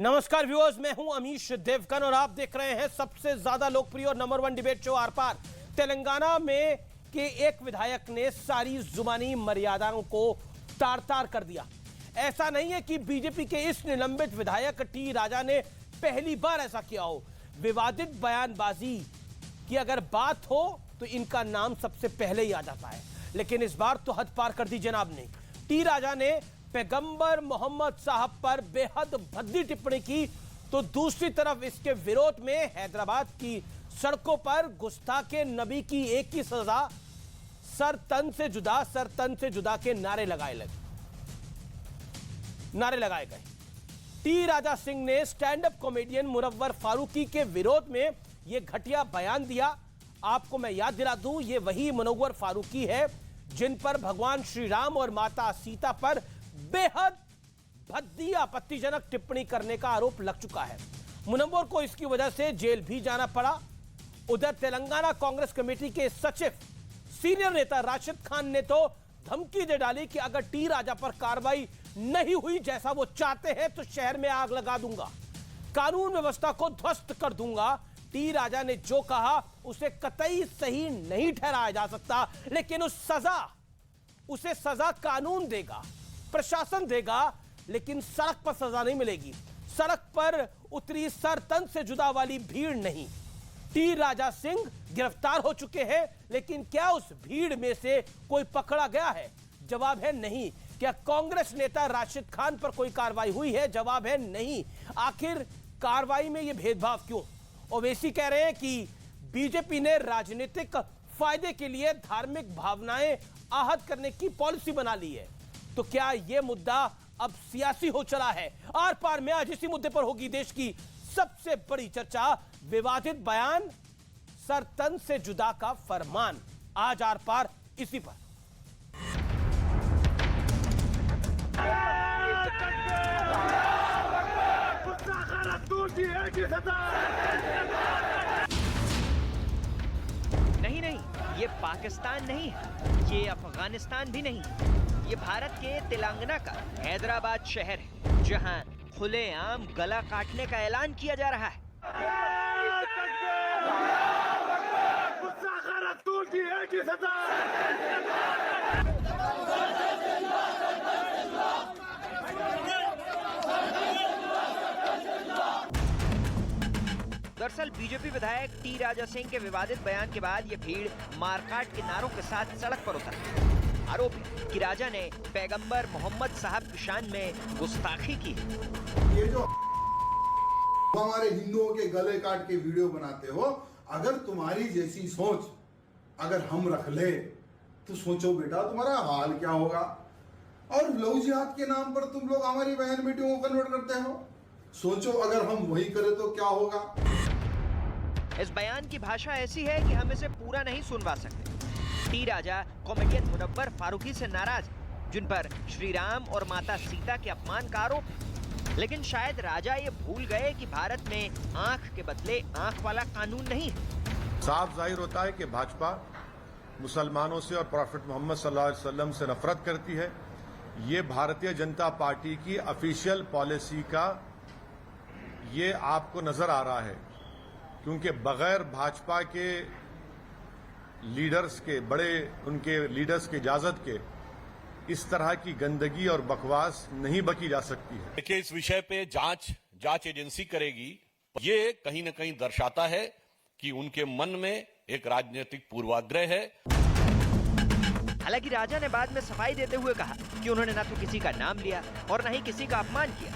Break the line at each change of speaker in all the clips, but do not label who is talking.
नमस्कार व्यूअर्स, मैं हूं अमीश देवगन और आप देख रहे हैं सबसे ज्यादा लोकप्रिय और नंबर 1 डिबेट शो आर पार। तेलंगाना में के एक विधायक ने सारी जुबानी मर्यादाओं को तार-तार कर दिया। ऐसा नहीं है कि बीजेपी के इस निलंबित विधायक टी राजा ने पहली बार ऐसा किया हो। विवादित बयानबाजी की अगर बात हो तो इनका नाम सबसे पहले ही आ जाता है, लेकिन इस बार तो हद पार कर दी जनाब ने। टी राजा ने पैगंबर मोहम्मद साहब पर बेहद भद्दी टिप्पणी की, तो दूसरी तरफ इसके विरोध में हैदराबाद की सड़कों पर गुस्ताखे नबी की एक ही सजा, सर तन से जुदा के नारे लगाए गए। टी राजा सिंह ने stand up comedian Munawar Faruqui के विरोध में यह घटिया बयान दिया। आपको मैं याद दिला दूं, यह वही मुनव्वर फारूकी है जिन पर भगवान श्री राम और माता सीता पर बेहद भद्दी आपत्तिजनक टिप्पणी करने का आरोप लग चुका है। मुनव्वर को इसकी वजह से जेल भी जाना पड़ा। उधर तेलंगाना कांग्रेस कमेटी के सचिव सीनियर नेता राशिद खान ने तो धमकी दे डाली कि अगर टी राजा पर कार्रवाई नहीं हुई जैसा वो चाहते हैं तो शहर में आग लगा दूंगा, कानून व्यवस्था को ध्वस्त कर दूंगा। टी राजा ने जो कहा उसे कतई सही नहीं ठहराया जा सकता, लेकिन उसे सजा कानून देगा, प्रशासन देगा, लेकिन सड़क पर सजा नहीं मिलेगी। सड़क पर उतरी सर तन से जुदा वाली भीड़ नहीं। टी राजा सिंह गिरफ्तार हो चुके हैं, लेकिन क्या उस भीड़ में से कोई पकड़ा गया है? जवाब है नहीं। क्या कांग्रेस नेता राशिद खान पर कोई कार्रवाई हुई है? जवाब है नहीं। आखिर कार्रवाई में यह भेदभाव क्यों? ओवैसी कह रहे हैं कि बीजेपी ने राजनीतिक फायदे के लिए धार्मिक भावनाएं आहत करने की पॉलिसी बना ली है। तो क्या यह मुद्दा अब सियासी हो चला है? आर पार में आज इसी मुद्दे पर होगी देश की सबसे बड़ी चर्चा। विवादित बयान, सर तन से जुदा का फरमान, आज आर पार इसी पर।
नहीं, ये पाकिस्तान नहीं है, ये अफगानिस्तान भी नहीं, ये भारत के तेलंगाना का हैदराबाद शहर है, जहां खुलेआम गला काटने का ऐलान किया जा रहा है। दरअसल बीजेपी विधायक टी राजा सिंह के विवादित बयान के बाद ये भीड़ मारकाट के नारों के साथ सड़क पर उतरी। आरोप है कि राजा ने पैगंबर मोहम्मद साहब की शान में गुस्ताखी की।
ये जो हमारे हिंदुओं के गले काट के वीडियो बनाते हो, अगर तुम्हारी जैसी सोच अगर हम रख ले तो सोचो बेटा तुम्हारा हाल क्या होगा। और लव जिहाद के नाम पर तुम लोग हमारी बहन बेटियों को कन्वर्ट करते हो। सोचो अगर हम वही करें तो क्या होगा।
इस बयान की भाषा ऐसी है कि हम इसे पूरा नहीं सुनवा सकते। टी राजा कॉमेडियन मुनव्वर फारूकी से नाराज, जिन पर श्री राम और माता सीता के अपमान का आरोप है। लेकिन शायद राजा ये भूल गए कि भारत में आंख के बदले आंख वाला कानून नहीं है।
साफ जाहिर होता है कि भाजपा मुसलमानों से और प्रॉफेट मोहम्मद सल्लल्लाहु अलैहि वसल्लम से नफरत करती है। ये भारतीय जनता पार्टी की ऑफिशियल पॉलिसी का ये आपको नजर आ रहा है, क्योंकि बगैर भाजपा के लीडर्स के, बड़े उनके लीडर्स की इजाजत के इस तरह की गंदगी और बकवास नहीं बकी जा सकती है।
देखिए, इस विषय पे जांच एजेंसी करेगी। ये कहीं न कहीं दर्शाता है कि उनके मन में एक राजनीतिक पूर्वाग्रह है।
हालांकि राजा ने बाद में सफाई देते हुए कहा कि उन्होंने न तो किसी का नाम लिया और न ही किसी का अपमान किया।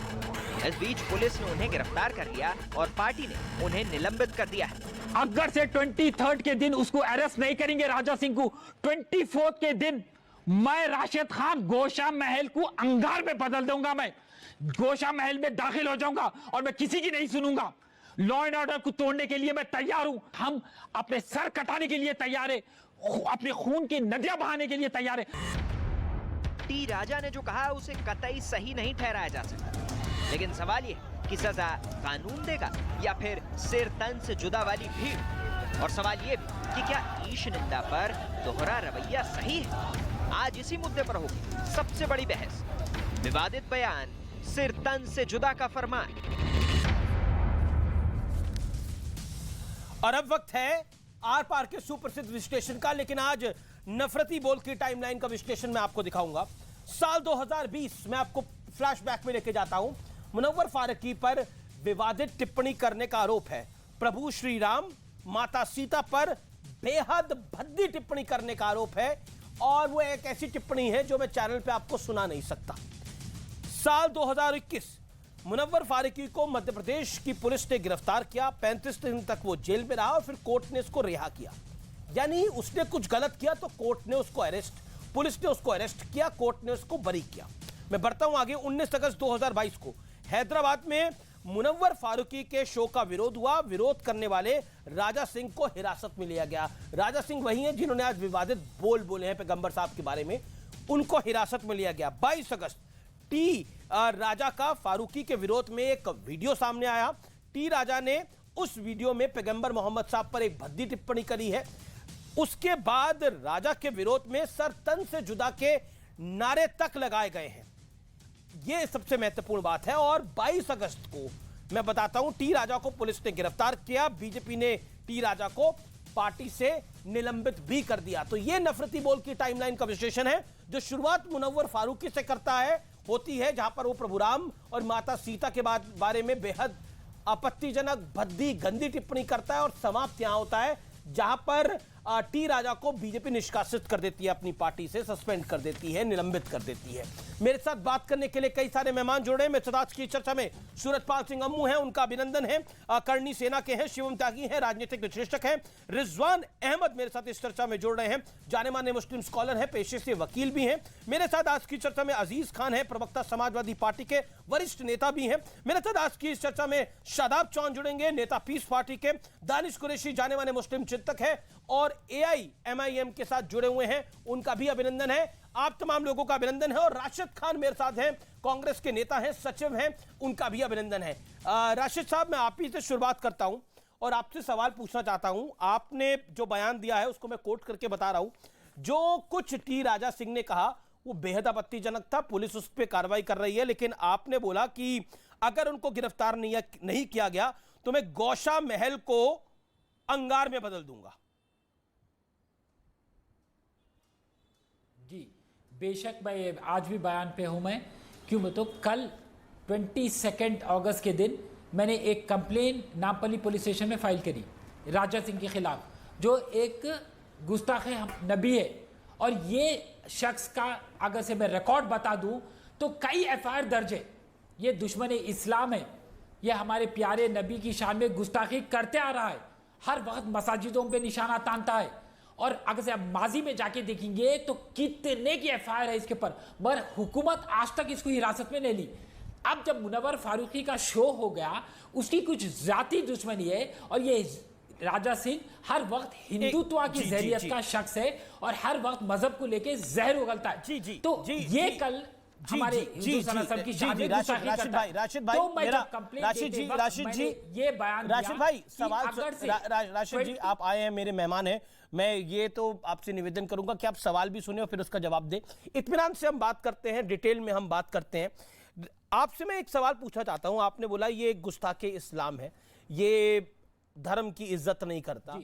इस बीच पुलिस ने उन्हें गिरफ्तार कर लिया और पार्टी ने उन्हें निलंबित कर दिया है।
अगर से 23 के दिन उसको अरेस्ट नहीं करेंगे राजा सिंह को, 24 के दिन मैं राशिद खान गोशा महल को अंगार में बदल दूंगा। मैं गोशा महल में दाखिल हो जाऊंगा और मैं किसी की नहीं सुनूंगा। लॉ एंड ऑर्डर को तोड़ने के लिए मैं तैयार हूं। हम अपने सर कटाने के लिए तैयार है, अपने खून की नदियां बहाने के लिए तैयार है।
टी राजा ने जो कहा उसे कतई सही नहीं ठहराया जा सकता, लेकिन सवाल ये कि सजा कानून देगा या फिर सिर तन से जुदा वाली भीड़। और सवाल ये भी कि क्या ईश निंदा पर दोहरा रवैया सही है? आज इसी मुद्दे पर होगी सबसे बड़ी बहस। विवादित बयान, सिर तन से जुदा का फरमान।
और अब वक्त है आर पार के सुप्रसिद्ध विश्लेषण का, लेकिन आज नफरती बोल की टाइमलाइन का विश्लेषण मैं आपको दिखाऊंगा। साल 2020 में आपको फ्लैशबैक में लेके जाता हूं। मुनव्वर फारूकी पर विवादित टिप्पणी करने का आरोप है। प्रभु श्री राम, माता सीता पर बेहद भद्दी टिप्पणी करने का आरोप है, और वो एक ऐसी टिप्पणी है जो मैं चैनल पे आपको सुना नहीं सकता। साल 2021 मुनव्वर फारूकी को मध्य प्रदेश की पुलिस ने गिरफ्तार किया। 35 दिन तक वो जेल में रहा और फिर कोर्ट ने उसको रिहा किया। यानी उसने कुछ गलत किया तो कोर्ट ने उसको पुलिस ने उसको अरेस्ट किया, कोर्ट ने उसको बरी किया। मैं बढ़ता हूं आगे। 19 अगस्त 2022 को हैदराबाद में मुनव्वर फारूकी के शो का विरोध हुआ। विरोध करने वाले राजा सिंह को हिरासत में लिया गया। राजा सिंह वही हैं जिन्होंने आज विवादित बोल बोले हैं पैगंबर साहब के बारे में, उनको हिरासत में लिया गया। 22 अगस्त टी राजा का फारूकी के विरोध में एक वीडियो सामने आया। टी राजा ने उस वीडियो में पैगंबर मोहम्मद साहब पर एक भद्दी टिप्पणी करी है। उसके बाद राजा के विरोध में सर तन से जुदा के नारे तक लगाए गए हैं। यह सबसे महत्वपूर्ण बात है। और 22 अगस्त को मैं बताता हूं, टी राजा को पुलिस ने गिरफ्तार किया। बीजेपी ने टी राजा को पार्टी से निलंबित भी कर दिया। तो यह नफरती बोल की टाइमलाइन का विश्लेषण है, जो शुरुआत मुनव्वर फारूकी से करता है होती है, जहां पर वो प्रभु राम और माता सीता के बारे में बेहद आपत्तिजनक, भद्दी, गंदी टिप्पणी करता है, और समाप्त यहां होता है जहां पर टी राजा को बीजेपी निष्कासित कर देती है, अपनी पार्टी से सस्पेंड कर देती है, निलंबित कर देती है। मेरे साथ बात करने के लिए कई सारे मेहमान जुड़े हैं। मेरे साथ आज की चर्चा में सूरजपाल सिंह अम्मू हैं, उनका अभिनंदन है। करनी सेना के हैं, शिवम त्यागी हैं, राजनीतिक विश्लेषक हैं। रिजवान अहमद मेरे साथ इस चर्चा में जुड़ रहे हैं, जाने माने मुस्लिम स्कॉलर हैं, पेशे से वकील भी हैं। मेरे साथ आज की चर्चा में अजीज खान है, प्रवक्ता समाजवादी पार्टी के, वरिष्ठ नेता भी हैं। मेरे साथ आज की इस चर्चा में शादाब चौहान जुड़ेंगे, नेता पीस पार्टी के। दानिश कुरैशी जाने माने मुस्लिम चिंतक है और AIMIM के साथ जुड़े हुए हैं, उनका भी अभिनंदन है। आप तमाम लोगों का अभिनंदन है। और राशिद खान मेरे साथ हैं, कांग्रेस के नेता हैं, सचिव हैं, उनका भी अभिनंदन है। राशिद साहब, मैं आप ही से शुरुआत करता हूं और आपसे सवाल पूछना चाहता हूं। आपने जो बयान दिया है उसको मैं कोट करके बता रहा हूं। जो कुछ टी राजा सिंह ने कहा वो बेहद आपत्तिजनक था, पुलिस उस पर कार्रवाई कर रही है, लेकिन आपने बोला कि अगर उनको गिरफ्तार नहीं किया गया तो मैं गौशा महल को अंगार में बदल दूंगा।
जी बेशक, मैं आज भी बयान पे हूं। मैं क्यों तो कल 22 अगस्त के दिन मैंने एक कंप्लेन नामपल्ली पुलिस स्टेशन में फाइल करी राजा सिंह के खिलाफ, जो एक गुस्ताख नबी है। और ये शख्स का अगर से मैं रिकॉर्ड बता दूं तो कई FIR दर्ज है। ये दुश्मन इस्लाम है, ये हमारे प्यारे नबी की शान में गुस्ताखी करते आ रहा है, हर वक्त मसाजिदों पे निशाना तानता है। और अगर से आप माजी में जाके देखेंगे तो कितने की FIR है इसके ऊपर, मगर हुकूमत आज तक इसको हिरासत में नहीं ली। अब जब मुनव्वर फारूकी का शो हो गया, उसकी कुछ जाती दुश्मनी है, और ये राजा सिंह हर वक्त हिंदुत्व की जहरियत का शख्स है और हर वक्त मजहब को लेके जहर उगलता है। तो ये कल हमारे हिंदू सनातन की शादी
राशिद भाई,
ये बयान
राशिद भाई, सवाल राशिद जी आप आए हैं, मेरे मेहमान हैं, मैं ये तो आपसे निवेदन करूंगा कि आप सवाल भी सुने और फिर उसका जवाब दें। इत्मीनान से हम बात करते हैं, डिटेल में हम बात करते हैं। आपसे मैं एक सवाल पूछना चाहता हूं। आपने बोला ये गुस्ताखे इस्लाम है, ये धर्म की इज्जत नहीं करता।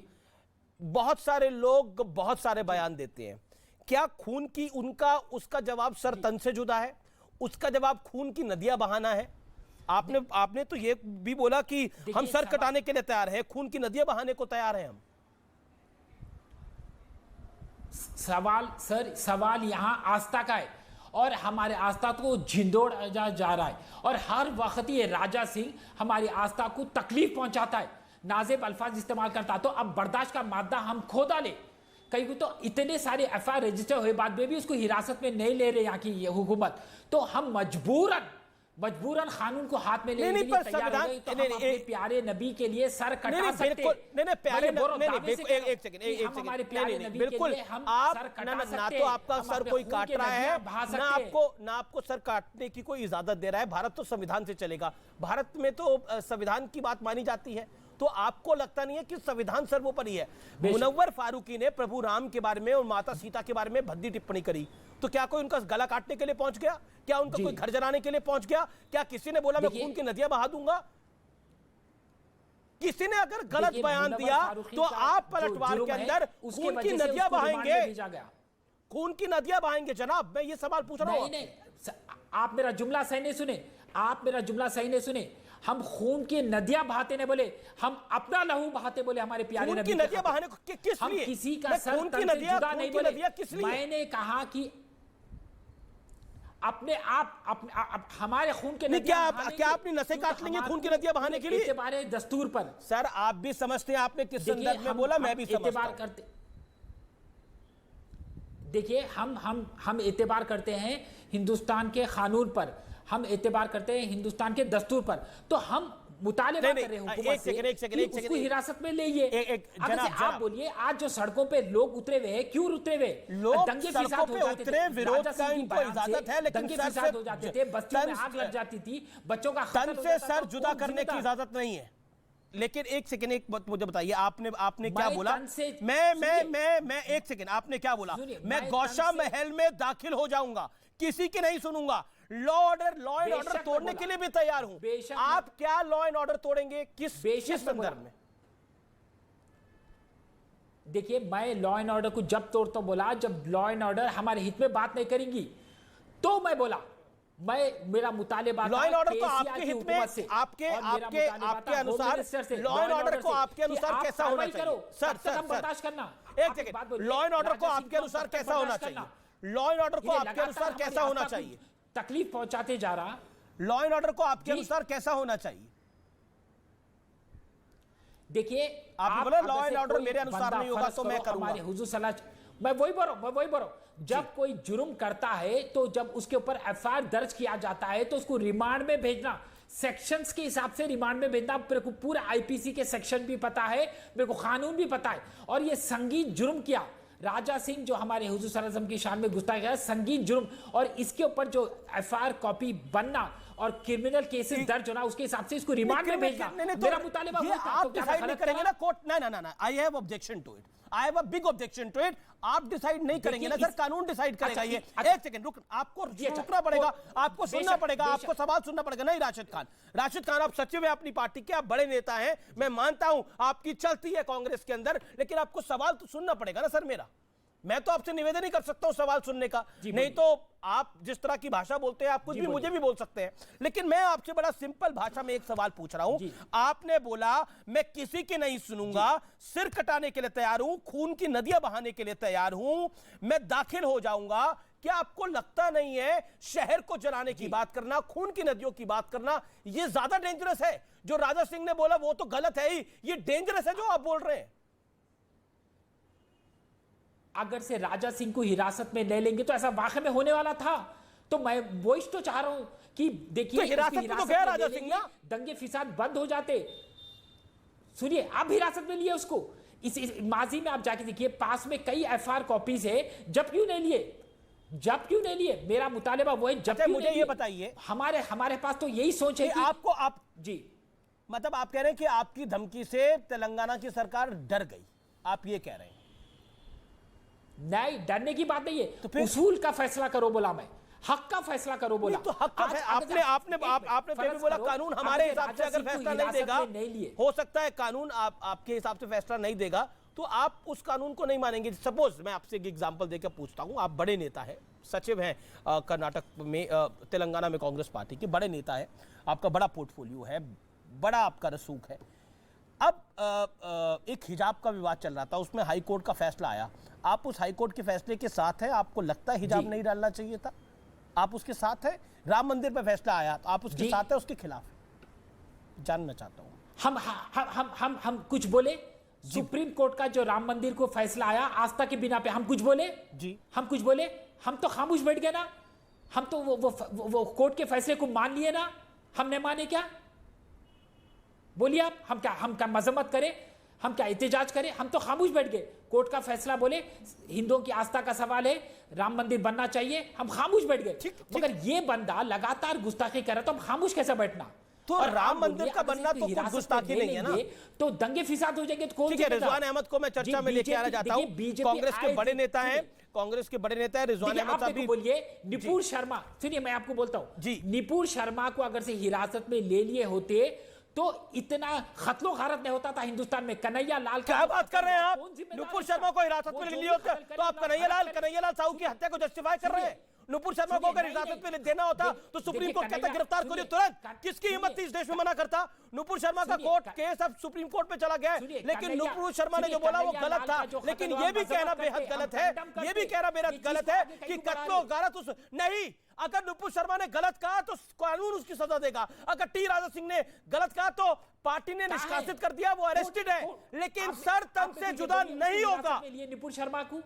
बहुत सारे लोग बहुत सारे बयान देते हैं। क्या खून की उसका जवाब सर तन से जुदा है? उसका जवाब खून की नदियां बहाना है? आपने तो ये भी बोला कि हम सर कटाने के लिए तैयार हैं, खून की नदियां बहाने को तैयार हैं हम।
सवाल यहां आस्था का है, और हमारे आस्था को झिंडोड़ जा रहा है, और हर वक्त ये राजा सिंह हमारी आस्था को तकलीफ पहुंचाता है, नाजेब अल्फाज इस्तेमाल करता। तो अब बर्दाश्त का मादा हम खो डाले। कहीं को तो इतने सारे FIR रजिस्टर हुए बाद में भी उसको हिरासत में नहीं ले रहे यहाँ की ये हुकूमत, तो हम मजबूरन कानून को हाथ में लेने के लिए तैयार हो गए। तो हम अपने प्यारे नबी के लिए सर कटा सकते
ना तो आपका सर कोई काट रहा है, ना आपको सर काटने की कोई इजाजत दे रहा है। भारत तो संविधान से चलेगा, भारत में तो संविधान की बात मानी जाती है। तो आपको लगता नहीं है कि संविधान सर्वोपरि है? मुनव्वर फारूकी ने प्रभु राम के बारे में और माता सीता के बारे में भद्दी टिप्पणी करी, तो क्या कोई उनका गला काटने के लिए पहुंच गया? क्या उनका कोई घर जलाने के लिए पहुंच गया? क्या किसी ने बोला मैं खून की नदियां बहा दूंगा? किसी ने अगर गलत बयान दिया तो आप पलटवार के अंदर खून की नदियां बहाएंगे, खून की नदियां बहाएंगे। जनाब मैं ये सवाल पूछ रहा हूं।
नहीं, आप मेरा जुमला सही नहीं सुने, आप मेरा जुमला सही नहीं सुने। हम खून की नदियां बहाते नहीं बोले, हम अपना लहू बहाते बोले हमारे प्यारे नबी।
खून की नदियां बहाने किस लिए?
हम किसी का सर तन से जुदा नहीं बोले। मैंने कहा कि अपने आप हमारे खून के
क्या अपनी नसें काट लेंगे खून की नदियां बहाने के लिए?
एतबार दस्तूर पर।
सर आप भी समझते हैं आपने किस संदर्भ में बोला, मैं भी समझता हूं।
करते देखिए हम एतबार करते हैं हिंदुस्तान के कानून पर, हम एतबार करते हैं हिंदुस्तान के दस्तूर पर। तो हम मुतालिबा कर रहे हैं हुकूमत से कि उसको हिरासत में लेइए। आप बोलिए आज जो सड़कों पे लोग उतरे हुए हैं, क्यों उतरे हुए?
लोग
दंगे
सड़कों
फिसाद हो
पे
जाते
उतरे,
थे,
विरोध का इनको इजाजत है, लेकिन
दंगे
सर
फिसाद
से
हो जाते थे, बस्तियों में आग लग जाती थी, बच्चों का
तन से सर जुदा करने की इजाजत नहीं है। लेकिन एक सेकंड, एक बात मुझे बताइए, आपने क्या बोला? मैं एक सेकंड, आपने क्या बोला? मैं गौशा महल में दाखिल हो जाऊंगा, किसी की नहीं सुनूंगा, लॉ एंड ऑर्डर तोड़ने के लिए भी तैयार हूं। आप क्या लॉ एंड ऑर्डर तोड़ेंगे? किस संदर्भ में?
देखिए मैं लॉ एंड ऑर्डर को जब तोड़ता बोला जब लॉ एंड ऑर्डर हमारे हित में बात नहीं करेंगी, तो मैं बोला मेरा मुतालिबा
लॉ एंड ऑर्डर को आपके हित में, आपके अनुसार लॉ एंड ऑर्डर को आपके अनुसार कैसा होना चाहिए? सर
बर्दाश्त करना,
एक सेकंड, लॉ एंड ऑर्डर को आपके अनुसार कैसा होना चाहिए? लॉ एंड ऑर्डर को आपके अनुसार कैसा होना चाहिए?
तकलीफ पहुंचाते जा रहा,
लॉ एंड ऑर्डर को आपके अनुसार कैसा होना चाहिए?
देखिए
आप बोले लॉ एंड ऑर्डर मेरे अनुसार नहीं होगा तो मैं करूंगा।
हुजूर सल्लल्लाहु, मैं वही बोल रहा हूं, जब कोई जुर्म करता है तो जब उसके ऊपर एफआईआर दर्ज किया जाता है तो उसको रिमांड में भेजना, सेक्शंस के हिसाब से रिमांड में भेजना। मेरे को पूरा आईपीसी के सेक्शन भी पता है, मेरे को कानून भी पता है। और ये संगीन जुर्म किया राजा सिंह, जो हमारे हुजूर सल्लल्लाहु अलैहि वसल्लम की शान में गुस्ताखी है, संगीन जुर्म, और इसके ऊपर जो एफआईआर कॉपी बनना और क्रिमिनल केसेस दर्ज होना, उसके हिसाब से इसको रिमांड में भेजना। मेरा मुतालिबा
ये आप डिसाइड नहीं करेंगे ना कोर्ट? ना, I have objection to it, I have a big objection to it. आप डिसाइड नहीं करेंगे ना सर, कानून डिसाइड करेगा ये। एक सेकंड रुक, आपको रुकना पड़ेगा, आपको सुनना पड़ेगा, आपको सवाल सुनना पड़ेगा। नहीं राशिद खान आप सचिव हैं अपनी पार्टी के, आप बड़े नेता हैं, मैं मानता हूं आपकी चलती है कांग्रेस के अंदर, लेकिन आपको सवाल तो सुनना पड़ेगा ना सर मेरा। मैं तो आपसे निवेदन ही कर सकता हूं सवाल सुनने का, नहीं तो आप जिस तरह की भाषा बोलते हैं आप कुछ भी मुझे भी बोल सकते हैं। लेकिन मैं आपसे बड़ा सिंपल भाषा में एक सवाल पूछ रहा हूं। आपने बोला मैं किसी की नहीं सुनूंगा, सिर कटाने के लिए तैयार हूं, खून की नदियां बहाने के लिए तैयार हूं, मैं दाखिल हो जाऊंगा। क्या आपको लगता नहीं है शहर को जलाने की बात करना, खून की नदियों की बात करना, यह ज्यादा डेंजरस है? जो राजा सिंह ने बोला वो तो गलत है ही, ये डेंजरस है जो आप बोल रहे हैं।
अगर से राजा सिंह को हिरासत में ले लेंगे तो ऐसा वाकई में होने वाला था, तो मैं वो तो चाह रहा हूं कि देखिए
हिरासत में तो गया राजा सिंह ना,
दंगे फिसाद बंद हो जाते। सुनिए, आप हिरासत में लिए उसको, इस माजी में आप जाके देखिए, पास में कई एफआईआर कॉपीज है, जब क्यों नहीं लिए? मेरा मुतालिबा वो है, जब
मुझे ये बताइए,
हमारे पास तो यही सोच है कि
आपको मतलब आप कह रहे हैं कि आपकी धमकी से तेलंगाना की सरकार डर गई, आप ये कह रहे हैं?
नहीं, डरने की बात नहीं है, तो उसूल का फैसला करो बोला मैं, हक का फैसला करो बोला।
तो हक का आपने भी बोला कानून हमारे हिसाब से अगर फैसला नहीं देगा, हो सकता है कानून आपके हिसाब से फैसला नहीं देगा तो आप उस कानून को नहीं मानेंगे। सपोज मैं आपसे एक एग्जांपल देकर पूछता हूं, आप बड़े नेता हैं, सचिव हैं कर्नाटक में, तेलंगाना में कांग्रेस पार्टी के बड़े नेता है, आपका बड़ा पोर्टफोलियो है, बड़ा आपका रसूख है। अब एक हिजाब का विवाद चल रहा था, उसमें हाई कोर्ट का फैसला आया, आप उस हाई कोर्ट के फैसले के साथ हैं? आपको लगता है हिजाब नहीं डालना चाहिए था? आप उसके साथ हैं? राम मंदिर पर फैसला आया तो आप उसके साथ हैं उसके खिलाफ? जानना चाहता हूं।
हम कुछ बोले? सुप्रीम कोर्ट का जो राम मंदिर को फैसला आया आस्था के बिना पे, हम कुछ बोले? हम कुछ बोले? हम तो खामोश बैठ गए ना, हम तो वो कोर्ट के फैसले को मान लिए ना, हमने माने क्या? बोलिए आप, हम क्या मजम्मत करें, हम क्या एहतजाज करें? हम तो खामोश बैठ गए। कोर्ट का फैसला बोले हिंदुओं की आस्था का सवाल है, राम मंदिर बनना चाहिए, हम खामोश बैठ गए। मगर ये बंदा लगातार गुस्ताखी कर रहा तो हम खामोश कैसे बैठना?
तो
और
राम मंदिर का बनना तो कोई गुस्ताखी नहीं है ना,
तो दंगे फिसाद हो जाएंगे। तो
ठीक है, रिजवान अहमद को मैं चर्चा में लेके आना चाहता हूं, कांग्रेस के बड़े नेता हैं, कांग्रेस के बड़े नेता है रिजवान अहमद साहब भी।
बोलिए निपुण शर्मा, सुनिए मैं आपको बोलता हूं, निपुण शर्मा को अगर से हिरासत में ले लिए होते तो इतना खतलो गारत नहीं होता था हिंदुस्तान में। कन्हैया लाल
क्या बात कर रहे हैं आप? नुपुर शर्मा को हिरासत में लिए होते तो आप कन्हैया लाल साहू की हत्या को जस्टिफाई कर रहे हैं। नुपुर शर्मा को अगर हिरासत में देना होता तो सुप्रीम कोर्ट कहता गिरफ्तार करिए तुरंत। किसकी हिम्मत थी इस देश में मना करता? नुपुर शर्मा का कोर्ट केस अब सुप्रीम कोर्ट में चला गया है, लेकिन नुपुर शर्मा ने जो बोला वो गलत था। लेकिन ये भी कहना बेहद गलत है, ये भी कहना बेहद गलत है कि कत्लो गारत उस नहीं। अगर नुपुर शर्मा ने गलत कहा तो कानून उसकी सजा देगा। अगर टी राजा सिंह ने गलत कहा तो पार्टी ने निष्कासित कर दिया, वो अरेस्टेड है, लेकिन सर तन से जुदा नहीं होगा।
नुपुर शर्मा को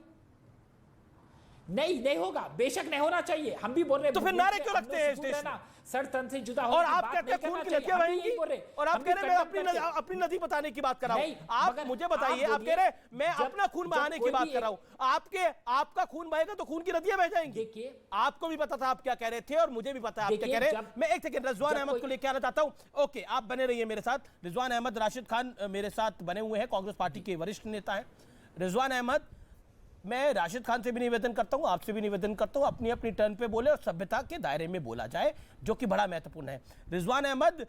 नहीं होगा, बेशक नहीं होना चाहिए, हम भी बोल रहे हैं।
तो फिर नारे क्यों लगते हैं इस देश में?
सर तन से जुदा
और आप कहते हैं खून की नदियां बहेंगी, और आप कह रहे हैं मैं अपनी नदी बताने की बात कर रहा हूं। आप मुझे बताइए, आप कह रहे हैं मैं अपना खून बहाने की बात कर रहा हूं। आपका खून बहेगा तो खून की नदियां बह जाएंगी। आपको भी पता था आप क्या कह रहे थे और मुझे भी पता है आप क्या कह रहे हैं। मैं एक सेकंड रिजवान अहमद को लेकर आना चाहता हूं। ओके, आप बने रहिए मेरे साथ। रिजवान अहमद, राशिद खान मेरे साथ बने हुए हैं, कांग्रेस पार्टी के वरिष्ठ नेता हैं। रिजवान अहमद, मैं राशिद खान से भी निवेदन करता हूं, आपसे भी निवेदन करता हूं, अपनी अपनी टर्न पे बोले और सभ्यता के दायरे में बोला जाए, जो कि बड़ा महत्वपूर्ण है। रिजवान अहमद,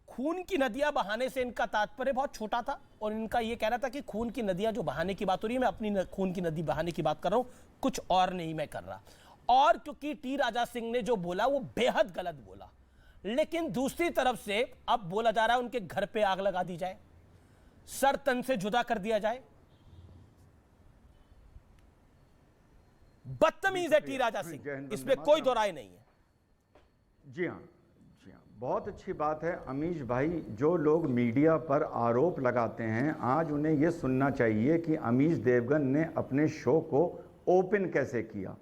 खून की नदियां बहाने से इनका तात्पर्य बहुत छोटा था और इनका यह कहना था कि खून की नदियां जो बहाने की बात हो रही है, मैं अपनी खून की नदी बहाने की बात कर रहा हूं, कुछ और नहीं मैं कर रहा। और क्योंकि टी राजा सिंह ने जो बोला वो बेहद गलत बोला, लेकिन दूसरी तरफ से अब बोला जा रहा है उनके घर पे आग लगा दी जाए, सर तन से जुदा कर दिया जाए। बदतमीज है टी राजा सिंह, इसमें कोई दो राय नहीं है।
जी हाँ, बहुत अच्छी बात है अमीश भाई। जो लोग मीडिया पर आरोप लगाते हैं, आज उन्हें यह सुनना चाहिए कि अमीश देवगन ने अपने शो को ओपन कैसे किया।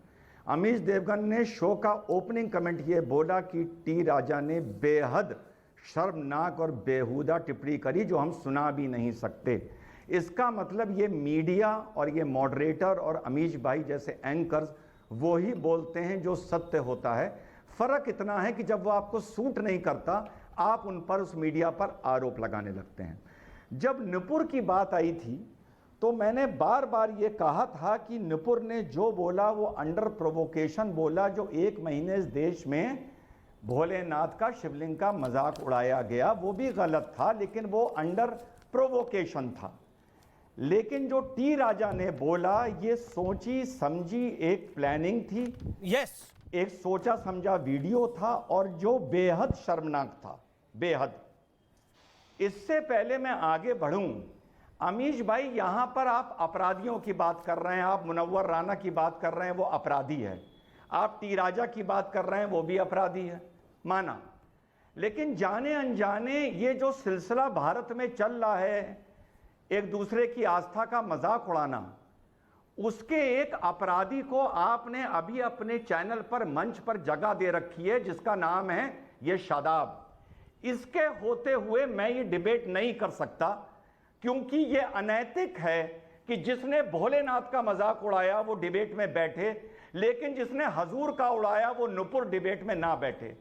अमीश देवगन ने शो का ओपनिंग कमेंट ये बोला कि टी राजा ने बेहद शर्मनाक और बेहुदा टिप्पणी करी जो हम सुना भी नहीं सकते। इसका मतलब ये मीडिया और ये मॉडरेटर और अमीश भाई जैसे एंकर्स वो ही बोलते हैं जो सत्य होता है। फर्क इतना है कि जब वो आपको सूट नहीं करता, आप उन पर, उस मीडिया पर आरोप लगाने लगते हैं। जब नुपुर की बात आई थी तो मैंने बार बार ये कहा था कि नुपुर ने जो बोला वो अंडर प्रोवोकेशन बोला। जो 1 महीने इस देश में भोलेनाथ का, शिवलिंग का मजाक उड़ाया गया वो भी गलत था, लेकिन वो अंडर प्रोवोकेशन था। लेकिन जो टी राजा ने बोला ये सोची समझी एक प्लानिंग थी,
यस,
एक सोचा समझा वीडियो था और जो बेहद शर्मनाक था, बेहद। इससे पहले मैं आगे बढ़ूं, अमीश भाई यहां पर आप अपराधियों की बात कर रहे हैं, आप मुनव्वर राना की बात कर रहे हैं, वो अपराधी है। आप टी राजा की बात कर रहे हैं, वो भी अपराधी है, माना। लेकिन जाने अनजाने ये जो सिलसिला भारत में चल रहा है, एक दूसरे की आस्था का मजाक उड़ाना, उसके एक अपराधी को आपने अभी अपने चैनल पर, मंच पर जगह दे रखी है जिसका नाम है ये शादाब। इसके होते हुए मैं ये डिबेट नहीं कर सकता, क्योंकि ये अनैतिक है कि जिसने भोलेनाथ का मजाक उड़ाया वो डिबेट में बैठे, लेकिन जिसने हजूर का उड़ाया वो नुपुर डिबेट में ना बैठे।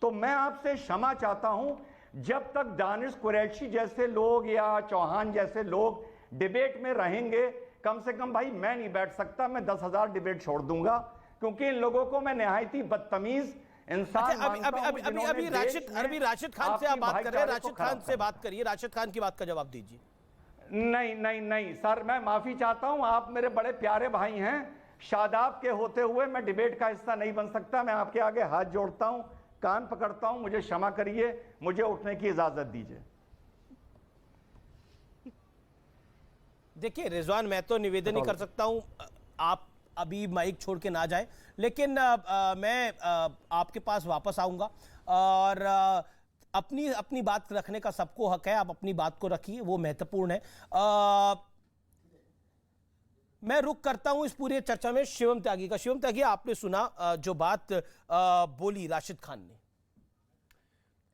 तो मैं आपसे क्षमा चाहता हूं, जब तक दानिश कुरैशी जैसे लोग या चौहान जैसे लोग डिबेट में रहेंगे, कम से कम भाई मैं नहीं बैठ सकता। मैं 10,000 डिबेट छोड़ दूंगा, क्योंकि इन लोगों को मैं नहायती बदतमीज इंसान मानता हूं।
अभी राशिद खान से आप बात कर रहे हैं, राशिद खान से बात करिए, राशिद खान की बात का जवाब दीजिए।
नहीं सर, मैं माफी चाहता हूं, आप मेरे बड़े प्यारे भाई हैं। शादाब के होते हुए मैं डिबेट का हिस्सा नहीं बन सकता। मैं आपके आगे हाथ जोड़ता हूं, कान पकड़ता हूं, मुझे क्षमा करिए, मुझे उठने की इजाजत दीजिए।
देखिए रिजवान, मैं तो निवेदन ही कर सकता हूं, आप अभी माइक छोड़ के ना जाएं, लेकिन मैं आपके पास वापस आऊंगा और अपनी बात रखने का सबको हक है। आप अपनी बात को रखिए, वो महत्वपूर्ण है। मैं रुक करता हूं इस पूरी चर्चा में शिवम त्यागी का। शिवम त्यागी, आपने सुना जो बात बोली राशिद खान ने।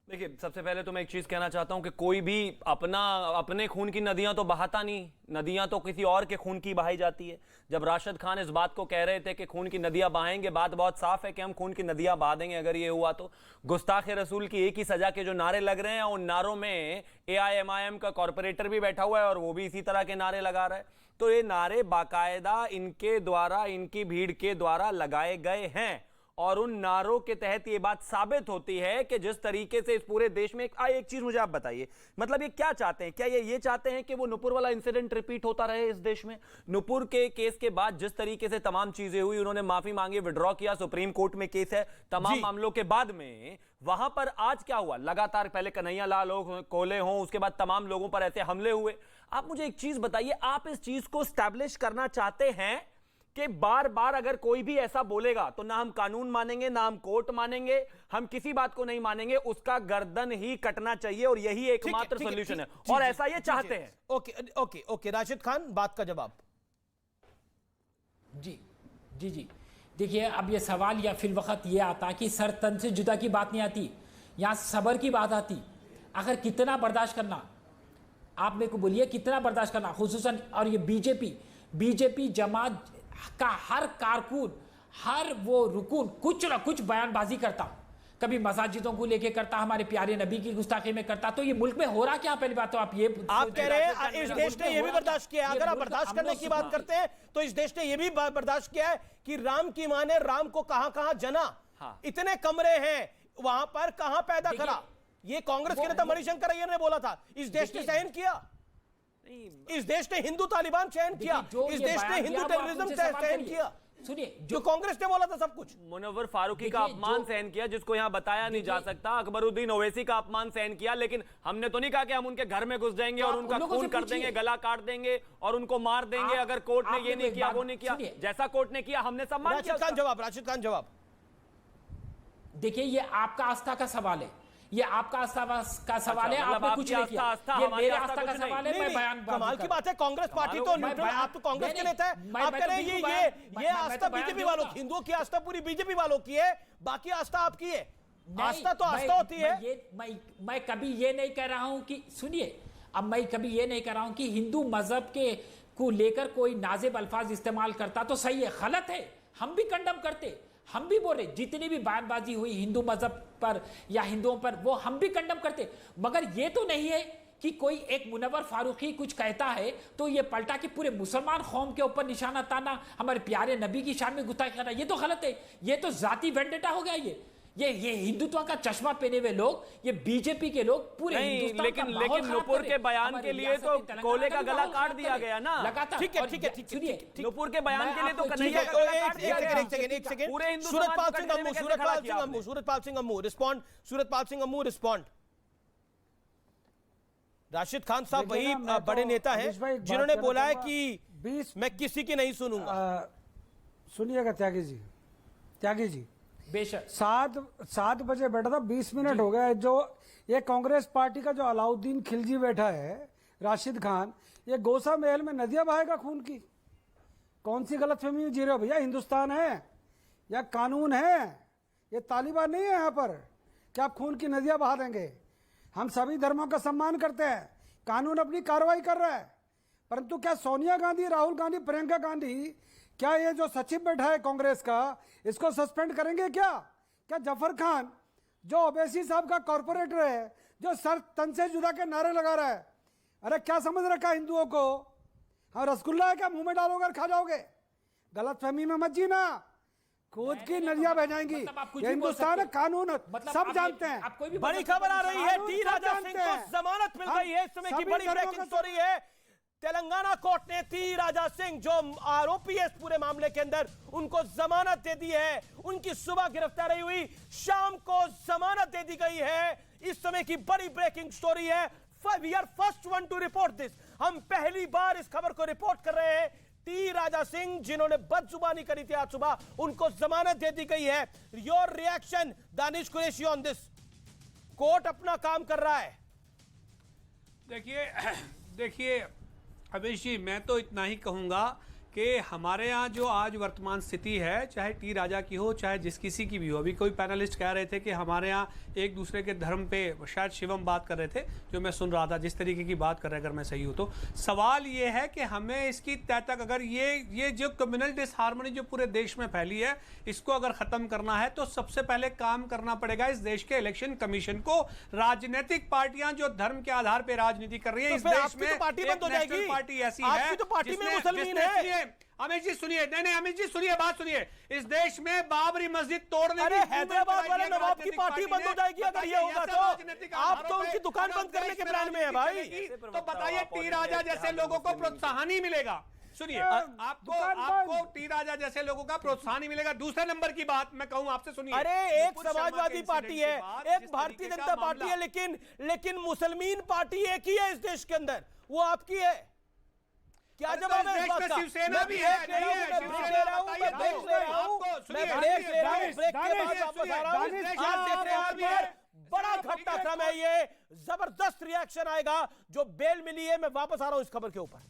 देखिए, सबसे पहले तो मैं एक चीज कहना चाहता हूं कि कोई भी अपने खून की नदियां तो बहाता नहीं, नदियां तो किसी और के खून की बहाई जाती है। जब राशिद खान इस बात को कह रहे थे कि खून की नदियां बहाएंगे, बात बहुत साफ है कि हम खून की नदियां बहा देंगे अगर ये हुआ तो। गुस्ताखे रसूल की एक ही सजा के जो नारे लग रहे हैं, उन नारों में AIMIM का कॉर्पोरेटर भी बैठा हुआ है और वो भी इसी तरह के नारे लगा रहा है। तो ये नारे बाकायदा इनके द्वारा, इनकी भीड़ के द्वारा लगाए गए हैं और उन नारों के तहत ये बात साबित होती है कि जिस तरीके से इस पूरे देश में एक चीज मुझे आप बताइए, मतलब ये क्या चाहते हैं? क्या ये चाहते हैं कि वो नुपुर वाला इंसिडेंट रिपीट होता रहे इस देश में? नुपुर के केस के बाद जिस तरीके से तमाम चीजें हुई, उन्होंने माफी मांगी, विड्रॉ किया, सुप्रीम कोर्ट में केस है, तमाम मामलों के बाद में वहां पर आज क्या हुआ? लगातार पहले कन्हैया लाल हो, कोले हो, उसके बाद तमाम लोगों पर ऐसे हमले हुए। आप मुझे एक चीज बताइए, आप इस चीज को स्टैब्लिश करना चाहते हैं कि बार बार अगर कोई भी ऐसा बोलेगा तो ना हम कानून मानेंगे, ना हम कोर्ट मानेंगे, हम किसी बात को नहीं मानेंगे, उसका गर्दन ही कटना चाहिए और यही एकमात्र सॉल्यूशन है, और ऐसा ये चाहते हैं।
Okay okay okay, Rashid Khan, बात का जवाब।
जी जी जी, देखिए अब ये सवाल या फिर वक्त ये आता कि सर तन से जुदा की बात नहीं आती, यहाँ सबर की बात आती। आखिर कितना बर्दाश्त करना, आप मेरे को बोलिए कितना बर्दाश्त करना, खुसूसन और ये बीजेपी जमात का हर कारकुन, हर वो रुकून कुछ ना कुछ बयानबाजी करता, कभी मसाजिदों को लेके करता, हमारे प्यारे नबी की गुस्ताखी में करता। तो ये मुल्क में हो रहा क्या? पहली बात तो आप
कह रहे हैं इस देश ने ये भी बर्दाश्त किया है। अगर आप बर्दाश्त करने की बात करते हैं तो इस देश ने ये भी बर्दाश्त किया है कि राम की मां ने राम को कहां जना, इतने कमरे हैं वहां पर, कहां पैदा करा। ये कांग्रेस के नेता मणिशंकर अय्यर ने बोला था। इस देश ने सहन किया, इस देश ने हिंदू तालिबान सहन किया, इस देश ने हिंदू टेररिज्म सहन किया।
सुनिए,
जो कांग्रेस ने बोला था सब कुछ।
मुनव्वर फारूकी का अपमान सहन किया, जिसको यहां बताया नहीं जा सकता। अकबरुद्दीन ओवैसी का अपमान सहन किया, लेकिन हमने तो नहीं कहा कि हम उनके घर में घुस जाएंगे और उनका खून कर देंगे, गला काट देंगे और उनको मार देंगे अगर कोर्ट ने ये नहीं किया, वो नहीं किया। जैसा कोर्ट ने किया हमने सम्मान किया।
राशिद खान जवाब।
देखिए, ये आपका आस्था का सवाल है, ये आपका आस्था का सवाल है, आपने कुछ नहीं किया। ये मेरे आस्था का सवाल है, मैं बयान
कमाल की बात है, कांग्रेस पार्टी तो न्यूट्रल, आप तो कांग्रेस के नेता है, आप कह रहे हैं ये आस्था बीजेपी वालों की, हिंदुओं की आस्था पूरी बीजेपी वालों की है, बाकी आस्था आपकी है। आस्था तो आस्था होती है।
मैं कभी ये नहीं कह रहा हूं कि, सुनिए, अब मैं कभी ये नहीं कह रहा हूं कि हिंदू मजहब के को लेकर कोई नाजिब अल्फाज इस्तेमाल करता तो सही है, गलत है, हम भी कंडम करते, हम भी बोल रहे, जितनी भी बयानबाजी हुई हिंदू मजहब पर या हिंदुओं पर वो हम भी कंडम करते। मगर ये तो नहीं है कि कोई एक मुनव्वर फारूकी कुछ कहता है तो ये पलटा कि पूरे मुसलमान कौम के ऊपर निशाना ताना, हमारे प्यारे नबी की शान में गुस्ताखी करना, ये तो गलत है। ये तो जाती वेंडेटा हो गया। ये हिंदुत्व का चश्मा पहने हुए लोग, ये बीजेपी के लोग पूरे हिंदुस्तान
लेकिन नुपुर के बयान के लिए तो कोले का गला काट दिया गया ना।
ठीक है,
नुपुर के बयान के लिए तो कन्हैया का गला काट दिया गया। एक सेकंड, पूरे
सूरजपाल सिंह अम्मू रिस्पॉन्ड। राशिद खान साहब वही बड़े नेता हैं जिन्होंने बोला है कि मैं किसी की नहीं सुनूंगा।
सुनिएगा त्यागी जी,
बेशक
7 बजे बैठा था, 20 मिनट हो गया। जो ये कांग्रेस पार्टी का जो अलाउद्दीन खिलजी बैठा है, राशिद खान, ये गोसा महल में नदियां बहाएगा खून की। कौन सी गलतफहमी में जी रहे हो भैया? हिंदुस्तान है या कानून है, ये तालिबान नहीं है यहाँ पर क्या आप खून की नदियां बहा देंगे? हम सभी धर्मों का सम्मान करते हैं, कानून अपनी कार्रवाई कर रहा है, परंतु क्या सोनिया गांधी, राहुल गांधी, प्रियंका गांधी, क्या ये जो सचिव बैठा है कांग्रेस का, इसको सस्पेंड करेंगे क्या जफर खान जो ओवैसी साहब का कॉर्पोरेटर है, जो सर तन से जुदा के नारे लगा रहा है, अरे क्या समझ रखा हिंदुओं को? हाँ, रसगुल्ला है क्या मुंह में डालोगे और खा जाओगे? गलतफहमी में मत जीना, खुद की नदियां बह जाएंगी। हिंदुस्तान है, कानून सब जानते हैं।
बड़ी खबर आ रही है, टी राजा सिंह को जमानत मिल गई है। इस समय की बड़ी ब्रेकिंग स्टोरी है, तेलंगाना कोर्ट ने टी राजा सिंह जो आरोपी है इस पूरे मामले के अंदर, उनको जमानत दे दी है। उनकी सुबह गिरफ्तारी हुई, शाम को जमानत दे दी गई है। इस समय की बड़ी ब्रेकिंग स्टोरी है। We are first one to report this, हम पहली बार इस खबर को रिपोर्ट कर रहे हैं। टी राजा सिंह जिन्होंने बदजुबानी करी थी आज सुबह, उनको जमानत दे दी गई है। Your reaction Danish Qureshi on this? Court अपना काम कर रहा है।
देखिए अवेश जी, मैं तो इतना ही कहूँगा कि हमारे यहाँ जो आज वर्तमान स्थिति है, चाहे टी राजा की हो चाहे जिस किसी की भी हो, अभी कोई पैनलिस्ट कह रहे थे कि हमारे यहाँ एक दूसरे के धर्म पे, शायद शिवम बात कर रहे थे, जो मैं सुन रहा था, जिस तरीके की बात कर रहे हैं, अगर मैं सही हूँ तो सवाल ये है कि हमें इसकी तय तक, अगर ये जो कम्युनल डिसहार्मनी जो पूरे देश में फैली है, इसको अगर ख़त्म करना है तो सबसे पहले काम करना पड़ेगा इस देश के इलेक्शन कमीशन को। राजनीतिक पार्टियां जो धर्म के आधार पर राजनीति कर रही है इस देश में,
पार्टी बंद हो जाएगी।
पार्टी ऐसी है,
पार्टी में मुसलमान है,
अमित जी सुनिए, नहीं अमित जी सुनिए, बात सुनिए। इस देश में बाबरी मस्जिद तोड़ने,
अरे हैदराबाद वाले नवाब की पार्टी बंद हो जाएगी अगर ये होगा तो। आप तो उनकी दुकान बंद करने के प्लान में है भाई।
तो बताइए टी राजा जैसे लोगों को प्रोत्साहन ही मिलेगा। सुनिए, आपको टी राजा जैसे लोगों का प्रोत्साहन ही मिलेगा। दूसरे नंबर की बात मैं कहूं आपसे, सुनिए।
अरे एक समाजवादी पार्टी है, एक भारतीय जनता पार्टी है, लेकिन मुसलमान पार्टी एक ही है इस देश के अंदर, वो आपकी है। क्या जवाब है इस बात का?
शिवसेना भी है,
ब्रेक ले रहा हूं, ब्रेक के बाद वापस आ रहा हूं। आज देख रहे हैं आप, बड़ा घटना क्रम है ये, जबरदस्त रिएक्शन आएगा। जो बेल मिली है, मैं वापस आ रहा हूं इस खबर के ऊपर।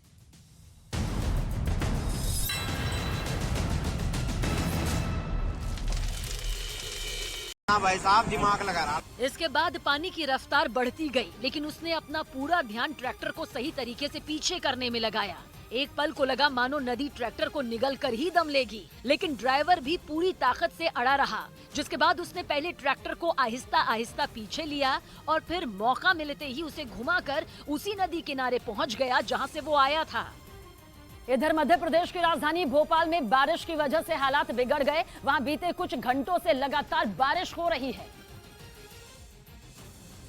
भाई साहब दिमाग लगा रहा।
इसके बाद पानी की रफ्तार बढ़ती गई, लेकिन उसने अपना पूरा ध्यान ट्रैक्टर को सही तरीके से पीछे करने में लगाया। एक पल को लगा मानो नदी ट्रैक्टर को निगल कर ही दम लेगी, लेकिन ड्राइवर भी पूरी ताकत से अड़ा रहा, जिसके बाद उसने पहले ट्रैक्टर को आहिस्ता आहिस्ता पीछे लिया और फिर मौका मिलते ही उसे घुमाकर उसी नदी किनारे पहुंच गया जहां से वो आया था। इधर मध्य प्रदेश की राजधानी भोपाल में बारिश की वजह से हालात बिगड़ गए। वहां बीते कुछ घंटों से लगातार बारिश हो रही है,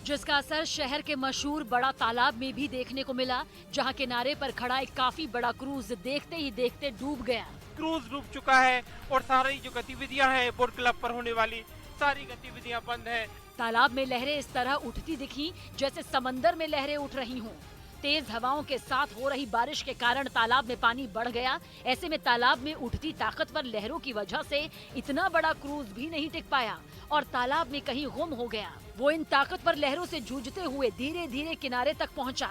जिसका असर शहर के मशहूर बड़ा तालाब में भी देखने को मिला, जहां किनारे पर खड़ा एक काफी बड़ा क्रूज देखते ही देखते डूब गया।
क्रूज डूब चुका है और सारी जो गतिविधियां हैं बोट क्लब पर होने वाली सारी गतिविधियां बंद है।
तालाब में लहरें इस तरह उठती दिखी जैसे समंदर में लहरें उठ रही हों। तेज हवाओं के साथ हो रही बारिश के कारण तालाब में पानी बढ़ गया। ऐसे में तालाब में उठती ताकतवर लहरों की वजह से इतना बड़ा क्रूज भी नहीं टिक पाया और तालाब में कहीं गुम हो गया। वो इन ताकतवर लहरों से जूझते हुए धीरे धीरे किनारे तक पहुंचा।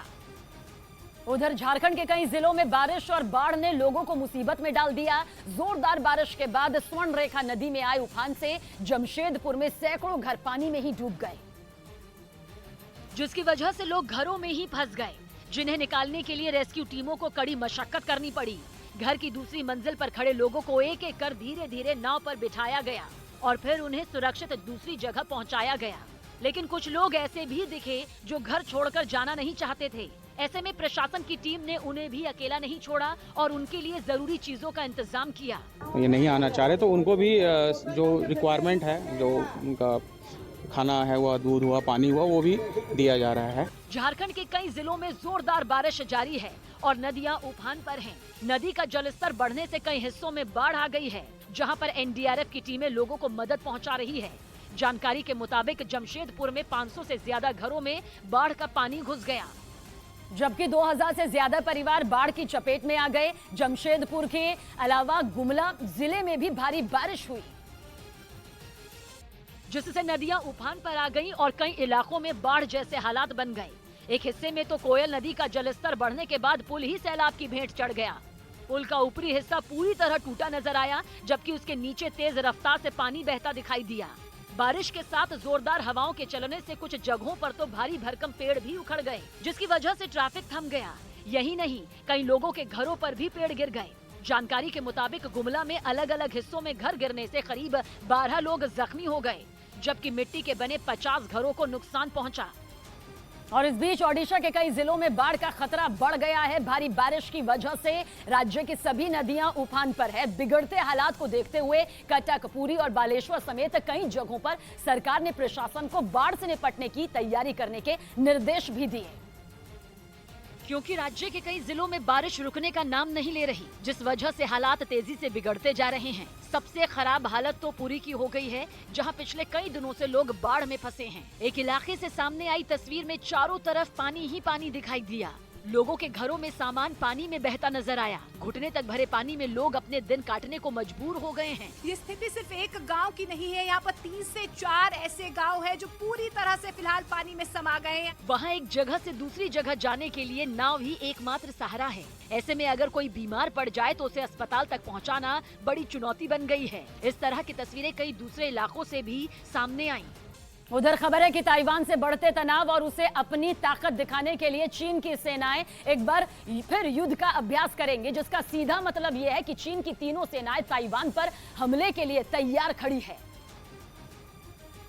उधर झारखंड के कई जिलों में बारिश और बाढ़ ने लोगों को मुसीबत में डाल दिया। जोरदार बारिश के बाद स्वर्ण रेखा नदी में आए उफान से जमशेदपुर में सैकड़ों घर पानी में ही डूब गए, जिसकी वजह से लोग घरों में ही फंस गए, जिन्हें निकालने के लिए रेस्क्यू टीमों को कड़ी मशक्कत करनी पड़ी। घर की दूसरी मंजिल पर खड़े लोगों को एक एक कर धीरे धीरे नाव पर बिठाया गया और फिर उन्हें सुरक्षित दूसरी जगह पहुंचाया गया। लेकिन कुछ लोग ऐसे भी दिखे जो घर छोड़कर जाना नहीं चाहते थे। ऐसे में प्रशासन की टीम ने उन्हें भी अकेला नहीं छोड़ा और उनके लिए जरूरी चीजों का इंतजाम किया।
ये नहीं आना चाह रहे तो उनको भी जो रिक्वायरमेंट है, जो उनका खाना है हुआ, दूध हुआ, पानी हुआ, वो भी दिया जा रहा है।
झारखंड के कई जिलों में जोरदार बारिश जारी है और नदियां उफान पर हैं। नदी का जलस्तर बढ़ने से कई हिस्सों में बाढ़ आ गई है, जहां पर एनडीआरएफ की टीमें लोगों को मदद पहुंचा रही है। जानकारी के मुताबिक जमशेदपुर में 500 से ज्यादा घरों में बाढ़ का पानी घुस गया, जबकि 2000 से ज्यादा परिवार बाढ़ की चपेट में आ गए। जमशेदपुर के अलावा गुमला जिले में भी भारी बारिश हुई, जिससे नदियां उफान पर आ गईं और कई इलाकों में बाढ़ जैसे हालात बन गए। एक हिस्से में तो कोयल नदी का जलस्तर बढ़ने के बाद पुल ही सैलाब की भेंट चढ़ गया। पुल का ऊपरी हिस्सा पूरी तरह टूटा नजर आया, जबकि उसके नीचे तेज रफ्तार से पानी बहता दिखाई दिया। बारिश के साथ जोरदार हवाओं के चलने से कुछ जगहों पर तो भारी भरकम पेड़ भी उखड़ गए, जिसकी वजह से ट्रैफिक थम गया। यही नहीं, कई लोगों के घरों पर भी पेड़ गिर गए। जानकारी के मुताबिक गुमला में अलग अलग हिस्सों में घर गिरने से करीब 12 लोग जख्मी हो गए, जबकि मिट्टी के बने 50 घरों को नुकसान पहुंचा। और इस बीच ओडिशा के कई जिलों में बाढ़ का खतरा बढ़ गया है। भारी बारिश की वजह से राज्य की सभी नदियां उफान पर है। बिगड़ते हालात को देखते हुए कटक, पुरी और बालेश्वर समेत कई जगहों पर सरकार ने प्रशासन को बाढ़ से निपटने की तैयारी करने के निर्देश भी दिए, क्योंकि राज्य के कई जिलों में बारिश रुकने का नाम नहीं ले रही, जिस वजह से हालात तेजी से बिगड़ते जा रहे हैं। सबसे खराब हालत तो पुरी की हो गई है, जहां पिछले कई दिनों से लोग बाढ़ में फंसे हैं। एक इलाके से सामने आई तस्वीर में चारों तरफ पानी ही पानी दिखाई दिया। लोगों के घरों में सामान पानी में बहता नजर आया। घुटने तक भरे पानी में लोग अपने दिन काटने को मजबूर हो गए हैं।
ये स्थिति सिर्फ एक गांव की नहीं है, यहाँ पर 3 से 4 ऐसे गांव हैं जो पूरी तरह से फिलहाल पानी में समा गए हैं।
वहाँ एक जगह से दूसरी जगह जाने के लिए नाव ही एकमात्र सहारा है। ऐसे में अगर कोई बीमार पड़ जाए तो उसे अस्पताल तक पहुँचाना बड़ी चुनौती बन गई है। इस तरह की तस्वीरें कई दूसरे इलाकों से भी सामने आई। उधर खबर है कि ताइवान से बढ़ते तनाव और उसे अपनी ताकत दिखाने के लिए चीन की सेनाएं एक बार फिर युद्ध का अभ्यास करेंगे, जिसका सीधा मतलब यह है कि चीन की तीनों सेनाएं ताइवान पर हमले के लिए तैयार खड़ी है।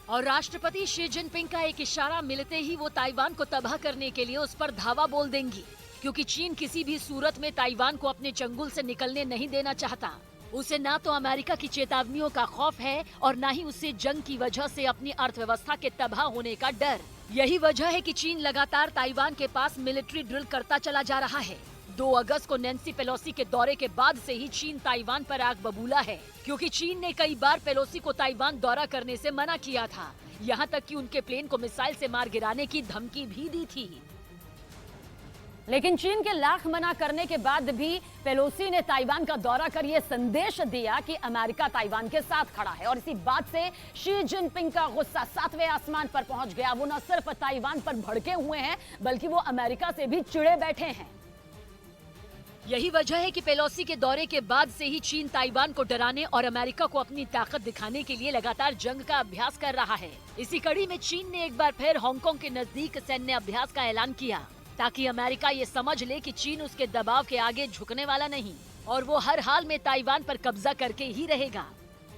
और राष्ट्रपति शी जिनपिंग का एक इशारा मिलते ही वो ताइवान को तबाह करने के लिए उस पर धावा बोल देंगी। क्योंकि चीन किसी भी सूरत में ताइवान को अपने चंगुल से निकलने नहीं देना चाहता। उसे ना तो अमेरिका की चेतावनियों का खौफ है और ना ही उसे जंग की वजह से अपनी अर्थव्यवस्था के तबाह होने का डर। यही वजह है कि चीन लगातार ताइवान के पास मिलिट्री ड्रिल करता चला जा रहा है। 2 अगस्त को नैन्सी पेलोसी के दौरे के बाद से ही चीन ताइवान पर आग बबूला है, क्योंकि चीन ने कई बार पेलोसी को ताइवान दौरा करने से मना किया था। यहाँ तक कि उनके प्लेन को मिसाइल से मार गिराने की धमकी भी दी थी।
लेकिन चीन के लाख मना करने के बाद भी पेलोसी ने ताइवान का दौरा कर यह संदेश दिया कि अमेरिका ताइवान के साथ खड़ा है। और इसी बात से शी जिनपिंग का गुस्सा 7वें आसमान पर पहुंच गया। वो न सिर्फ ताइवान पर भड़के हुए हैं, बल्कि वो अमेरिका से भी चिढ़े बैठे हैं।
यही वजह है कि पेलोसी के दौरे के बाद से ही चीन ताइवान को डराने और अमेरिका को अपनी ताकत दिखाने के लिए लगातार जंग का अभ्यास कर रहा है। इसी कड़ी में चीन ने एक बार फिर हांगकांग के नजदीक सैन्य अभ्यास का ऐलान किया, ताकि अमेरिका ये समझ ले कि चीन उसके दबाव के आगे झुकने वाला नहीं और वो हर हाल में ताइवान पर कब्जा करके ही रहेगा।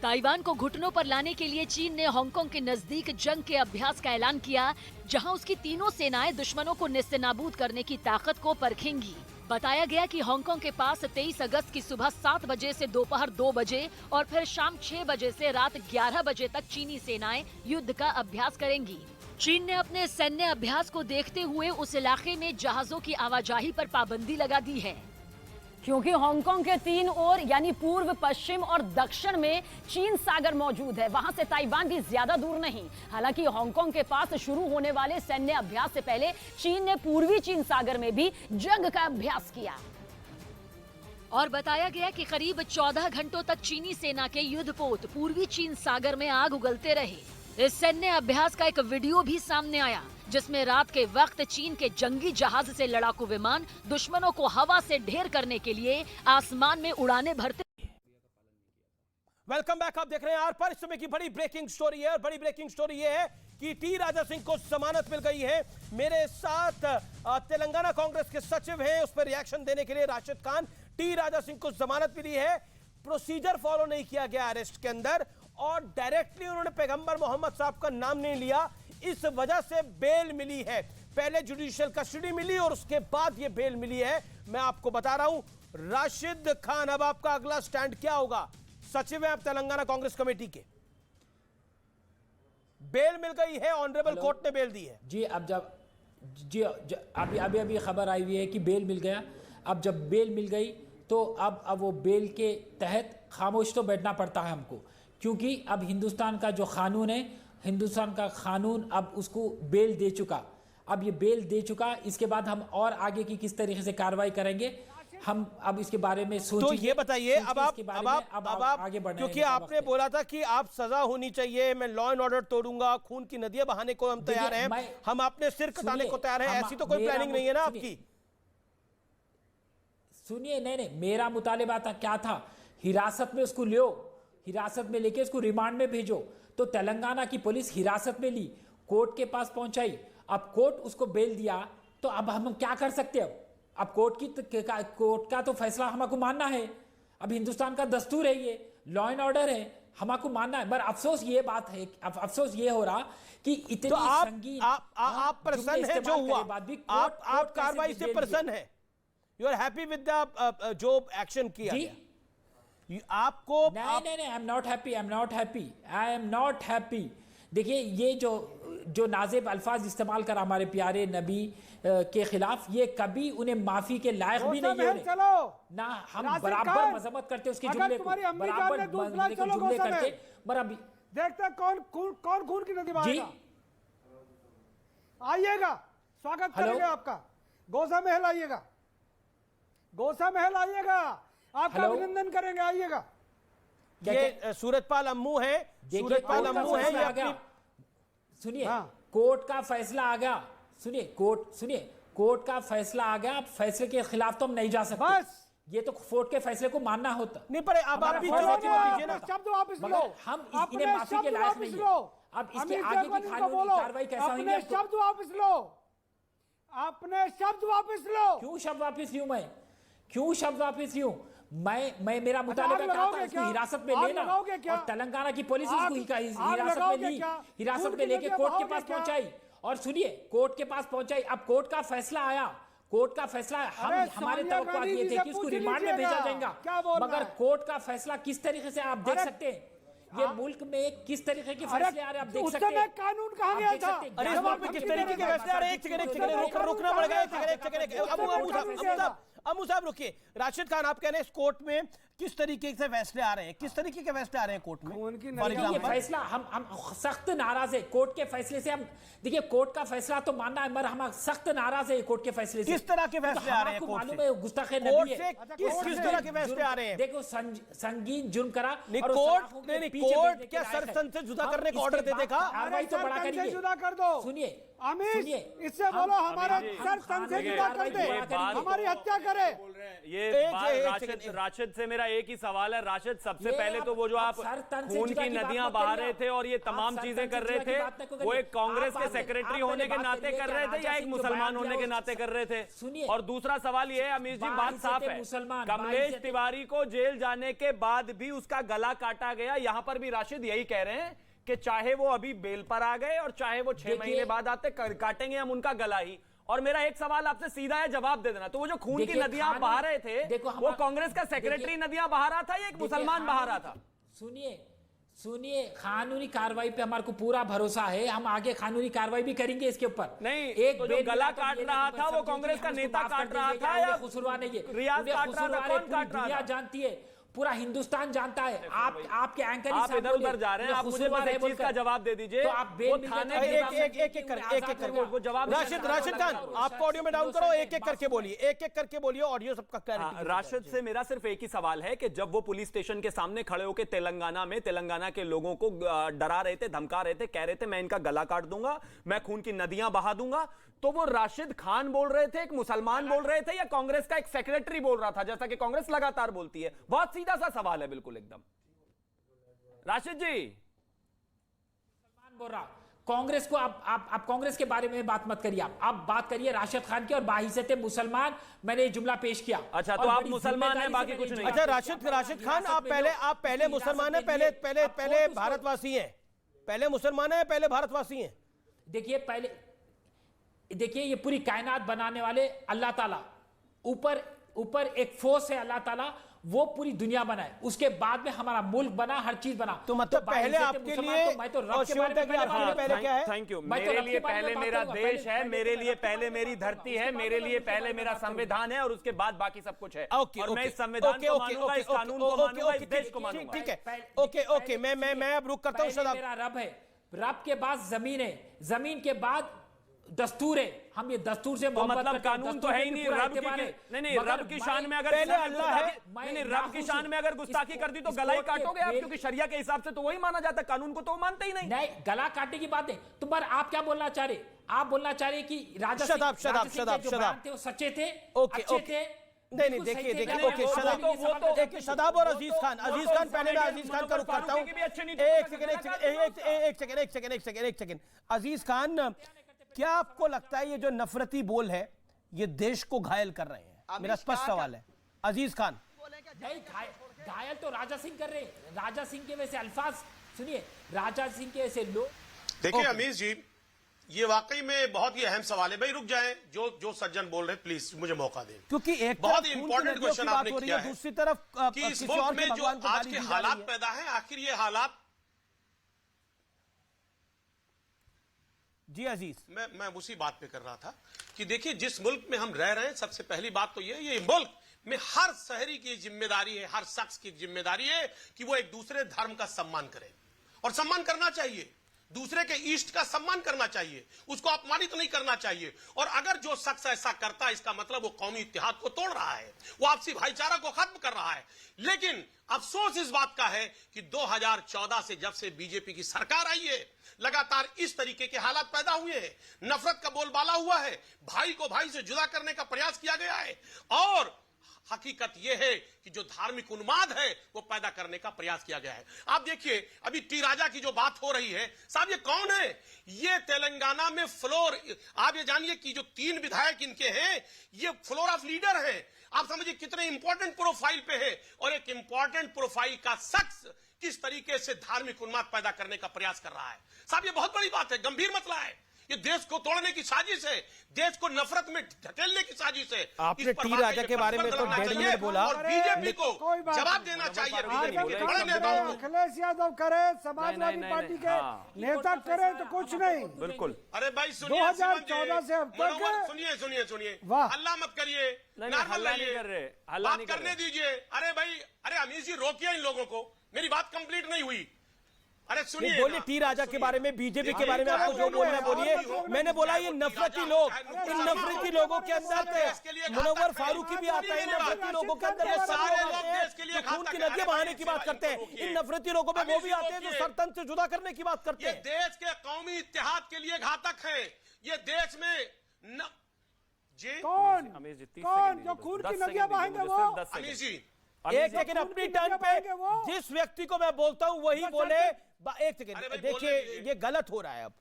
ताइवान को घुटनों पर लाने के लिए चीन ने हांगकांग के नजदीक जंग के अभ्यास का ऐलान किया, जहां उसकी तीनों सेनाएं दुश्मनों को नेस्तनाबूद करने की ताकत को परखेंगी। बताया गया कि हांगकांग के पास 23 अगस्त की सुबह 7 बजे से दोपहर 2 बजे और फिर शाम 6 बजे से रात 11 बजे तक चीनी सेनाएं युद्ध का अभ्यास करेंगी। चीन ने अपने सैन्य अभ्यास को देखते हुए उस इलाके में जहाजों की आवाजाही पर पाबंदी लगा दी है,
क्योंकि हांगकांग के 3 ओर यानी पूर्व, पश्चिम और दक्षिण में चीन सागर मौजूद है। वहां से ताइवान भी ज्यादा दूर नहीं। हालांकि हांगकांग के पास शुरू होने वाले सैन्य अभ्यास से पहले चीन ने पूर्वी चीन सागर में भी जंग का अभ्यास किया।
और बताया गया कि करीब 14 घंटों तक चीनी सेना के युद्धपोत पूर्वी चीन सागर में आग उगलते रहे। इस सैन्य अभ्यास का एक वीडियो भी सामने आया, जिसमें रात के वक्त चीन के जंगी जहाज से लड़ाकू विमान दुश्मनों को हवा से ढेर करने के लिए आसमान में उड़ाने भरते।
वेलकम बैक, आप देख रहे हैं आर पार। इस समय की बड़ी ब्रेकिंग स्टोरी है और बड़ी ब्रेकिंग स्टोरी ये है कि टी राजा सिंह को जमानत मिल गई है। मेरे साथ तेलंगाना कांग्रेस के सचिव हैं, उस पर रिएक्शन देने के लिए राशिद खान। टी राजा सिंह को जमानत मिली है, प्रोसीजर फॉलो नहीं किया गया अरेस्ट के अंदर और डायरेक्टली उन्होंने पैगंबर मोहम्मद साहब का नाम नहीं लिया, इस वजह से बेल मिली है। पहले जुडिशियल कस्टडी मिली और उसके बाद ये बेल मिली है। मैं आपको बता रहा हूं राशिद खान, अब आपका अगला स्टैंड क्या होगा? सचिव है आप तेलंगाना कांग्रेस कमेटी के, बेल मिल गई है, ऑनरेबल कोर्ट ने बेल दी है।
जी, अब जब अभी खबर आई हुई है कि बेल मिल गया। अब जब बेल मिल गई तो अब वो बेल के तहत खामोश तो बैठना पड़ता है हमको, क्योंकि अब हिंदुस्तान का जो कानून है, हिंदुस्तान का कानून अब उसको बेल दे चुका। अब ये बेल दे चुका, इसके बाद हम और आगे की किस तरीके से कार्रवाई करेंगे हम अब इसके बारे में सोचिए।
तो ये बताइए अब आप
आगे बढ़ने,
क्योंकि आपने बोला था कि आप सजा होनी चाहिए, मैं लॉ एंड ऑर्डर तोड़ूंगा, खून की नदियां बहाने को हम तैयार हैं, हम अपने सिर कटाने को तैयार हैं, ऐसी तो कोई प्लानिंग नहीं है ना आपकी?
सुनिए, नहीं, मेरा मुतालिबा था क्या था, हिरासत में उसको लो, हिरासत में लेके उसको रिमांड में भेजो। तो तेलंगाना की पुलिस हिरासत में ली, कोर्ट के पास पहुंचाई, अब कोर्ट उसको बेल दिया, तो अब हम क्या कर सकते हैं? अब कोर्ट का तो फैसला हमको मानना है। अब हिंदुस्तान का दस्तूर है, ये लॉ एंड ऑर्डर है, हमको मानना है। पर अफसोस ये बात है, अफसोस ये हो रहा कि इतनी
तो
संगीन
आप प्रसन्न है जो हुआ, आप कार्रवाई से प्रसन्न है, you are happy with the जो एक्शन किया गया? आपको
नहीं, आई एम नॉट हैप्पी। देखिए, ये जो नाज़िब अल्फाज इस्तेमाल कर हमारे प्यारे नबी के खिलाफ, ये कभी उन्हें माफी के लायक भी नहीं है ना। हम बराबर मजम्मत करते उसके जुमले को, बराबर जुमले करते, बराबर
देखते कौन खून की नदी बहाएगा। आइएगा, स्वागत करेंगे आपका, गोसा महल आइएगा, गोसा महल आइएगा, आपका अभिनंदन करेंगे, आइएगा।
ये सूरजपाल अम्मू है, सूरजपाल अम्मू है, ये अपनी
सुनिए, कोर्ट का फैसला आ गया, सुनिए कोर्ट का फैसला आ गया, फैसले के खिलाफ तो हम नहीं जा सकते, बस ये तो कोर्ट के फैसले को मानना होता
नहीं। पर अब आप भी चुनौती मत दीजिए ना,
शब्द वापस लो,
हम इन्हें माफी के लायक नहीं है। अब इसके आगे की कार्रवाई कैसा होगी?
अपने शब्द वापस लो, अपने शब्द वापस लो।
क्यों शब्द वापस लूं मैं? क्यों शब्द वापस लूं मैं? मेरा मुतालिबा क्या था, इसको हिरासत में लेना, और तेलंगाना की पुलिस उसको हिरासत में ली, हिरासत में लेके कोर्ट के पास पहुंचाई। और सुनिए, कोर्ट के पास पहुंचाई, अब कोर्ट का फैसला आया, कोर्ट का फैसला हमारे तवक्कुआ ये थे कि उसको रिमांड में भेजा जाएगा, मगर कोर्ट का फैसला किस तरीके से आप देख सकते हैं, ये मुल्क में किस तरीके के फैसले आ रहे हैं आप देख सकते हैं।
कानून कहाँ गया था?
अरे इस मुल्क में किस तरीके के फैसले आ रहे हैं? एक सेकंड रुकना पड़ेगा। अबू साहब रुकिए। राशिद खान, आप कह रहे हैं इस कोर्ट में किस तरीके से फैसले आ रहे हैं? किस तरीके के फैसले आ रहे हैं कोर्ट में?
ये फैसला हम सख्त नाराज है कोर्ट के फैसले से। हम देखिए कोर्ट का फैसला तो मानना है, मगर हम सख्त नाराज है कोर्ट के फैसले से।
किस तरह के फैसले आ रहे हैं?
मालूम है गुस्ताखे नबी है,
किस तरह के फैसले आ रहे हैं?
देखो संगीन जुर्म करा
कोर्ट क्या सरसन से जुदा करने का ऑर्डर दे देगा?
कार्रवाई तो बड़ा करिए,
जुदा कर दो।
सुनिए
आमिर, इससे बोलो हमारा सर तन से जुदा कर दे, हमारी हत्या करे।
ये राशिद से मेरा एक ही सवाल है। राशिद, सबसे पहले तो वो जो आप खून की नदियां बहा रहे थे और ये तमाम चीजें कर रहे थे, वो एक कांग्रेस के सेक्रेटरी होने के नाते कर रहे थे या एक मुसलमान होने के नाते कर रहे थे? और दूसरा सवाल ये है अमीर जी, बात साफ है, कमलेश तिवारी को जेल जाने के बाद भी उसका गला काटा गया। यहां पर भी राशिद यही कह रहे हैं कि चाहे वो अभी बेल पर आ गए और चाहे वो 6 महीने बाद आते, काटेंगे हम उनका गला ही। और मेरा एक सवाल आपसे सीधा है, जवाब दे देना। तो वो जो खून की नदियां बहा रहे थे, वो कांग्रेस का सेक्रेटरी नदियां बहा रहा था या एक मुसलमान बहा रहा था?
सुनिए, कानूनी कार्रवाई पे हमारे को पूरा भरोसा है, हम आगे कानूनी कार्रवाई भी करेंगे इसके ऊपर।
नहीं, एक तो जो गला काट रहा था वो कांग्रेस का नेता काट रहा था या
खुसरवा नहीं है,
रियाज काट रहा था? कौन काट रहा था?
जानती है, पूरा हिंदुस्तान जानता है। आपके एंकर
आप इधर उधर जा रहे हैं, आप मुझे बस एक चीज का जवाब दे दीजिए।
तो आप
एक करके जवाब। राशिद खान, आपको ऑडियो में डाउन करो, एक एक करके बोलिए, ऑडियो सबका क्लैरिटी।
राशिद से मेरा सिर्फ एक ही सवाल है कि जब वो पुलिस स्टेशन के सामने खड़े होकर तेलंगाना के लोगों को डरा रहे थे, धमका रहे थे, कह रहे थे मैं इनका गला काट दूंगा, मैं खून की नदियां बहा दूंगा, तो वो राशिद खान बोल रहे थे, एक मुसलमान बोल रहे थे, या कांग्रेस का एक सेक्रेटरी बोल रहा था, जैसा कि कांग्रेस लगातार बोलती है? बहुत सीधा सा सवाल है, बिल्कुल एकदम। राशिद जी,
मुसलमान बोल रहा, कांग्रेस को आप कांग्रेस के बारे में बात मत करिए, आप बात करिए राशिद खान की, और बाहिसत मुसलमान मैंने ये जुमला पेश किया।
अच्छा, तो आप मुसलमान हैं, बाकी कुछ नहीं।
अच्छा राशिद खान, आप पहले मुसलमान हैं, पहले भारतवासी हैं? पहले मुसलमान हैं, पहले भारतवासी हैं?
देखिए ये पूरी कायनात बनाने वाले अल्लाह ताला, ऊपर एक फोर्स है अल्लाह ताला, वो पूरी दुनिया बनाए, उसके बाद में हमारा मुल्क बना, हर चीज बना।
तो मतलब पहले आपके लिए
मैं तो रब के बारे में
पहले क्या है?
Thank you. मेरे लिए पहले मेरा देश है, मेरे लिए पहले मेरी धरती है, मेरे लिए पहले मेरा संविधान है, और उसके बाद बाकी सब कुछ है। और मैं इस संविधान को मानूंगा, इस कानून को मानूंगा, इस देश को मानूंगा।
ठीक है, ओके, मैं अब रुक करता हूँ।
मेरा रब है, रब के बाद जमीन है, जमीन के बाद दस्तूर है। हम ये दस्तूर से
मतलब कानून तो है ही नहीं। रब नहीं, रब की शान में अगर
अल्लाह है,
नहीं, रब की शान में अगर गुस्ताखी कर दी तो गला ही काटोगे आप, क्योंकि शरिया के हिसाब से तो वही माना जाता है, कानून को तो मानते ही नहीं।
नहीं, गला काटने की बात है। तो पर आप क्या बोलना चाह रहे? आप बोलना चाह रहे कि राजा सिंह थे वो सच्चे थे, अच्छे थे?
नहीं, देखिए, ओके, शदाब और अजीज खान पहले मैं अजीज खान का रुख करता हूँ। एक सेकंड, अजीज खान, क्या आपको लगता है ये जो नफरती बोल है ये देश को घायल कर रहे हैं? मेरा स्पष्ट सवाल है अजीज खान।
नहीं, घायल तो राजा सिंह कर रहे हैं। राजा सिंह के वैसे अल्फाज सुनिए, राजा सिंह के ऐसे लोग।
देखिए अमीर जी, ये वाकई में बहुत ही अहम सवाल है। भाई रुक जाएं, जो सज्जन बोल रहे हैं प्लीज मुझे मौका दें,
क्योंकि एक
बहुत ही इंपॉर्टेंट क्वेश्चन आपने किया है।
दूसरी तरफ
कि इस मुल्क में जो आज के हालात पैदा हैं, आखिर ये हालात।
जी अजीज,
मैं उसी बात पे कर रहा था कि देखिए जिस मुल्क में हम रह रहे हैं, सबसे पहली बात तो ये मुल्क में हर शहरी की जिम्मेदारी है, हर शख्स की जिम्मेदारी है कि वो एक दूसरे धर्म का सम्मान करे, और सम्मान करना चाहिए। दूसरे के ईष्ट का सम्मान करना चाहिए, उसको अपमानित नहीं करना चाहिए। और अगर जो शख्स ऐसा करता है, इसका मतलब वो कौमी इत्तेहाद को तोड़ रहा है, वो आपसी भाईचारा को खत्म कर रहा है। लेकिन अफसोस इस बात का है कि 2014 से जब से बीजेपी की सरकार आई है, लगातार इस तरीके के हालात पैदा हुए हैं, नफरत का बोलबाला हुआ है, भाई को भाई से जुदा करने का प्रयास किया गया है, और हकीकत यह है कि जो धार्मिक उन्माद है वो पैदा करने का प्रयास किया गया है। आप देखिए अभी टी राजा की जो बात हो रही है, साहब ये कौन है? ये तेलंगाना में फ्लोर, आप ये जानिए कि जो 3 विधायक इनके हैं, ये फ्लोर ऑफ लीडर हैं। आप समझिए कितने इंपॉर्टेंट प्रोफाइल पे है, और एक इंपॉर्टेंट प्रोफाइल का शख्स किस तरीके से धार्मिक उन्माद पैदा करने का प्रयास कर रहा है। साहब ये बहुत बड़ी बात है, गंभीर मसला है। ये देश को तोड़ने की साजिश है, देश को नफरत में ढकेलने की साजिश है।
आपने टी राजा के बारे में तो 1.5 मिनट बोला
और बीजेपी को जवाब देना चाहिए। बीजेपी के बड़े नेताओं को।
अखिलेश यादव करे, समाजवादी पार्टी के नेता करे तो कुछ नहीं।
बिल्कुल।
अरे भाई सुनिए,
2014 से अब तक
सुनिए सुनिए सुनिए,
वाह।
हल्ला मत करिए, नॉर्मल रहिए, बात करने दीजिए। अरे भाई, अरे अमीश जी रोकिए इन लोगों को, मेरी बात कंप्लीट नहीं हुई। अरे सुनिए,
बोलिए टी राजा के बारे में, बीजेपी के बारे में आपको जो बोलना है बोलिए। मैंने बोला ये नफरती लोग, इन नफरती लोगों के अंदर मुनव्वर फारूकी भी आता है। इन नफरती लोगों के अंदर वो सारे लोग आते हैं जो खून की नदियां बहाने की बात करते हैं। इन नफरती लोगों में वो भी आते हैं जो सरतन से जुदा करने की बात करते
ये
हैं।
देश के कौमी इत्तेहाद के लिए घातक है। ये देश में जी
कौन जो खून की नदियां बहाएंगे वो?
अमीश जी
एक सेकंड, अपनी टर्न पे जिस व्यक्ति को मैं बोलता हूं वही बोले। एक सेकंड देखिए, ये गलत हो रहा है। अब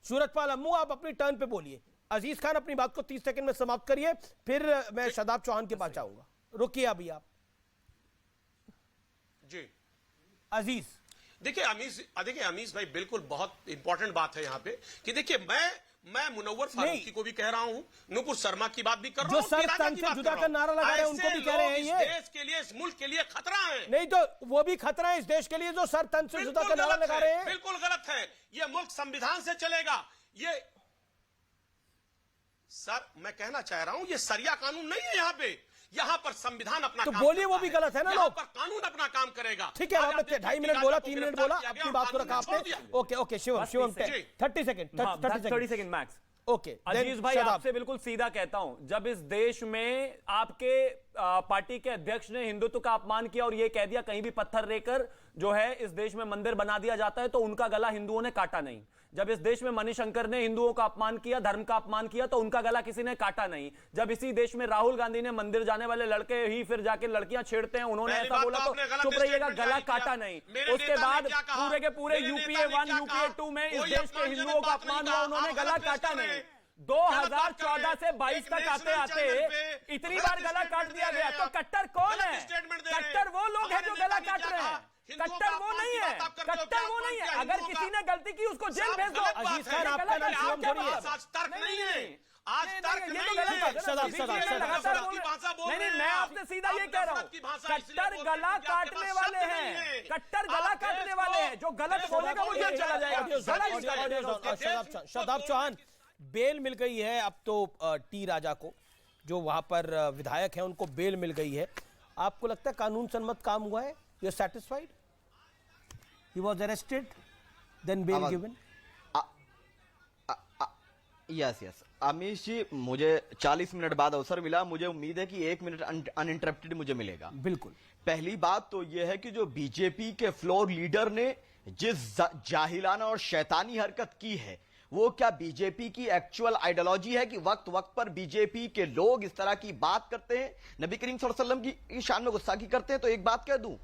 सूरजपाल अम्मू, आप अपनी टर्न पे बोलिए। अजीज खान अपनी बात को 30 सेकंड में समाप्त करिए, फिर मैं शादाब चौहान के पास जाऊंगा। रुकिए अभी आप
जी।
अजीज
देखिए अमीश भाई, बिल्कुल बहुत इंपॉर्टेंट बात है यहाँ पे कि देखिए मैं मुनव्वर फारूकी को भी कह रहा हूँ, नुपुर शर्मा की बात भी कर रहा हूँ,
जो सर तन से जुदा का नारा लगा रहे हैं उनको भी कह रहे हैं ये
देश के लिए, इस मुल्क के लिए खतरा है।
नहीं तो वो भी खतरा है इस देश के लिए जो सर तन से जुदा का नारा लगा रहे हैं।
बिल्कुल गलत है। ये मुल्क संविधान से चलेगा। ये सर, मैं कहना चाह रहा हूं, ये सरिया कानून नहीं है यहाँ पे। यहाँ पर संविधान अपना
तो
काम
बोलिए,
करता
वो भी
है।
गलत है ना।
यहाँ
लोग
पर कानून अपना काम करेगा।
ठीक है, आपने 2.5 मिनट बोला, 3 मिनट बोला, अपनी बात को रखा आपने। Okay Shivam 30 second
max.
Okay
Aziz भाई, आपसे बिल्कुल सीधा कहता हूं, जब इस देश में आपके पार्टी के अध्यक्ष ने हिंदुत्व का अपमान किया और यह कह दिया कहीं भी पत्थर लेकर जो है इस देश में मंदिर बना दिया जाता है, तो उनका गला हिंदुओं ने काटा नहीं। जब इस देश में मणिशंकर ने हिंदुओं का अपमान किया, धर्म का अपमान किया, तो उनका गला किसी ने काटा नहीं। जब इसी देश में राहुल गांधी ने मंदिर जाने वाले लड़के ही फिर जाके लड़कियां छेड़ते हैं, उन्होंने ऐसा बोला तो चुप रहिएगा, गला काटा नहीं। उसके बाद पूरे के पूरे यूपीए 1 यूपीए 2 में इस देश के हिंदुओं का अपमान हुआ, उन्होंने गला काटा नहीं। 2014 से 22 तक आते आते इतनी बार गला काट दिया गया। तो कट्टर कौन है? कट्टर वो लोग हैं जो गला काट रहे हैं, कट्टर वो नहीं है, कट्टर वो नहीं है। अगर किसी ने गलती की उसको जेल भेज दो।
अजीज खान, आपका नाम शिवम थोड़ी है।
आज तर्क नहीं है, आज तर्क नहीं
है। नहीं, मैं आपसे सीधा ये कह रहा हूँ, कट्टर गला काटने वाले हैं, कट्टर गला काटने वाले हैं। जो गलत बोलेगा वो जेल चला जाएगा।
शादाब चौहान, बेल मिल गई है अब तो टी राजा को, जो वहां पर विधायक हैं उनको बेल मिल गई है। आपको लगता है कानून सम्मत काम हुआ है? You are satisfied? He was arrested, then bail given.
Yes Amish ji, मुझे 40 मिनट बाद अवसर मिला। मुझे उम्मीद है कि 1 मिनट अनइंटरप्टेड मुझे मिलेगा।
बिल्कुल।
पहली बात तो यह है कि जो बीजेपी के फ्लोर लीडर ने जिस जाहिलाना और शैतानी हरकत की है, वो क्या बीजेपी की एक्चुअल आइडियोलॉजी है कि वक्त वक्त पर बीजेपी के लोग इस तरह की बात करते हैं, नबी करीम सल्लल्लाहु अलैहि वसल्लम की शान में गुस्ताखी करते हैं? तो एक बात कह दूं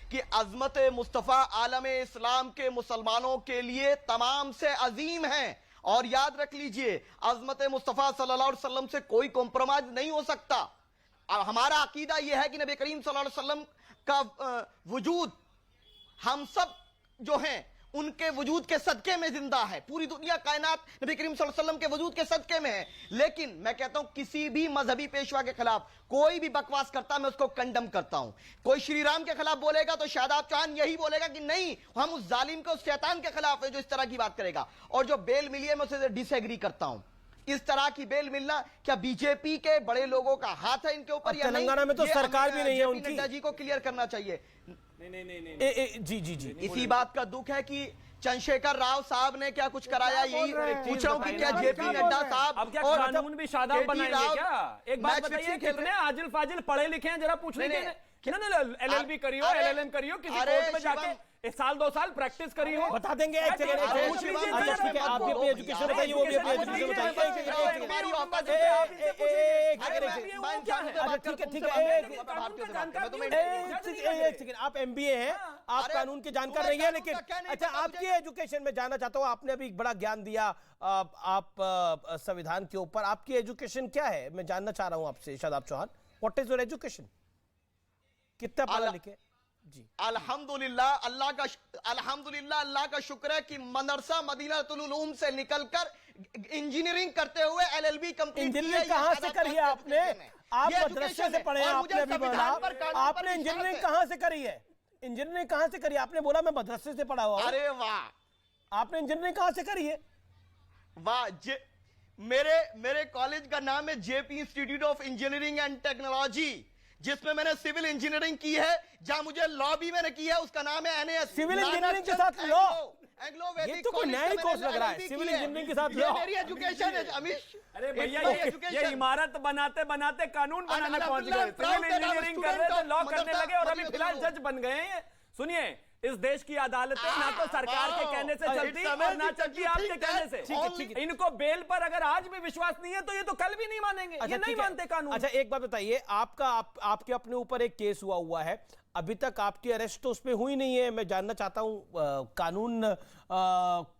कि अजमत मुस्तफा आलम इस्लाम के मुसलमानों के लिए तमाम से अजीम है। और याद रख लीजिए, अजमत मुस्तफा सल्लल्लाहु अलैहि वसल्लम से कोई कॉम्प्रोमाइज नहीं हो सकता। हमारा अकीदा यह है कि नबी करीम सल्लल्लाहु अलैहि वसल्लम का वजूद हम सब जो हैं उनके वजूद के सदके में जिंदा है। पूरी दुनिया कायनात नबी करीम सल्लल्लाहु अलैहि वसल्लम के वजूद के सदके में है। लेकिन मैं कहता हूं, किसी भी मजहबी पेशवा के खिलाफ कोई भी बकवास करता, मैं उसको कंडम करता हूं। कोई श्री राम के खिलाफ बोलेगा तो शादाब चौहान यही बोलेगा कि नहीं, हम उस जालिम के, उस शैतान के खिलाफ है जो इस तरह की बात करेगा। और जो बेल मिली है, मैं उससे डिसएग्री करता हूं। इस तरह की बेल मिलना क्या बीजेपी के बड़े लोगों का हाथ है इनके ऊपर?
तेलंगाना में तो सरकार भी नहीं है उनकी।
नड्डा जी को क्लियर करना चाहिए।
जी
इसी बात का दुख है कि चंद्रशेखर राव साहब ने क्या कुछ कराया, यही पूछ रहा हूँ कि क्या जेपी नड्डा साहब
अब क्या कानून भी शादाब बनाएंगे क्या? एक बात बताइए, कितने आजिल फाजिल पढ़े लिखे हैं जरा पूछ लीजिए। LLB करियो, LLM करियो, किसी कोर्ट में जाके 1 साल 2 साल प्रैक्टिस करी हो,
बता देंगे। एक सेकंड, आप भी अपनी एजुकेशन बताइए, वो भी अपनी एजुकेशन बताइए। आप MBA हैं, आप कानून के जानकार नहीं है, लेकिन अच्छा, आपकी एजुकेशन में जानना चाहता हूँ। आपने अभी बड़ा ज्ञान दिया आप संविधान के ऊपर, आपकी एजुकेशन क्या है मैं जानना चाह रहा हूँ आपसे Shadab Chauhan. What is your education? कितना पढ़ा लिखे?
अल्हम्दुलिल्लाह अल्लाह का शुक्र है कि मदरसा मदीनातुल उलूम से निकलकर इंजीनियरिंग करते हुए एलएलबी कंप्लीट की है।
इंजीनियरिंग कहां से करी है आपने? आप मदरसे से पढ़े हैं, आपने अभी बोला आपने इंजीनियरिंग कहां से करी है? इंजीनियरिंग कहां से करी? आपने बोला मैं मदरसे से पढ़ा हुआ।
अरे वाह,
आपने इंजीनियरिंग कहां से करी है?
वाह, मेरे कॉलेज का नाम है JP institute of engineering and technology, जिसमें मैंने सिविल इंजीनियरिंग की है। जहां मुझे लॉ भी मैंने की है, उसका नाम है एनएस।
सिविल इंजीनियरिंग के साथ लॉ, ये तो कोई नया ही कोर्स लग रहा है। सिविल इंजीनियरिंग के साथ लॉ,
मेरी एजुकेशन है अमीश।
अरे भैया ये इमारत बनाते बनाते कानून बनाने पहुंच गए। सिविल इंजीनियरिंग कर रहे थे, लॉ करने लगे और अभी फिलहाल जज बन गए हैं। सुनिए, इस देश की अदालतें ना तो सरकार के कहने से चलती और ना चलती आपके कहने से। इनको बेल पर अगर आज भी विश्वास नहीं है तो ये तो कल भी नहीं मानेंगे। ये नहीं मानते कानून।
अच्छा एक बात बताइए, आपके अपने ऊपर एक केस हुआ है, अभी तक आपकी अरेस्ट तो उसमें हुई नहीं है। मैं जानना चाहता हूं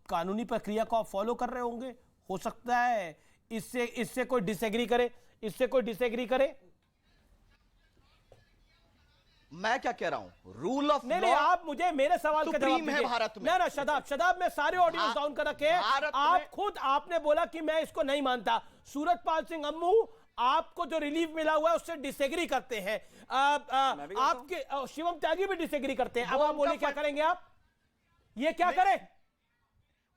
कानूनी प्रक्रिया को आप फॉलो कर रहे होंगे। हो सकता है इससे कोई डिसएग्री करे।
मैं क्या कह रहा हूं, रूल ऑफ
नहीं, आप मुझे मेरे सवाल का जवाब
है भारत में।
ना शदाब मैं सारे ऑडियो डाउन कर रखे हैं। आपने बोला कि मैं इसको नहीं मानता। सूरजपाल सिंह अम्मू आपको जो रिलीफ मिला हुआ है उससे डिसएग्री करते हैं। आपके शिवम त्यागी भी डिसएग्री करते हैं। अब आप बोले क्या करेंगे आप? ये क्या करें?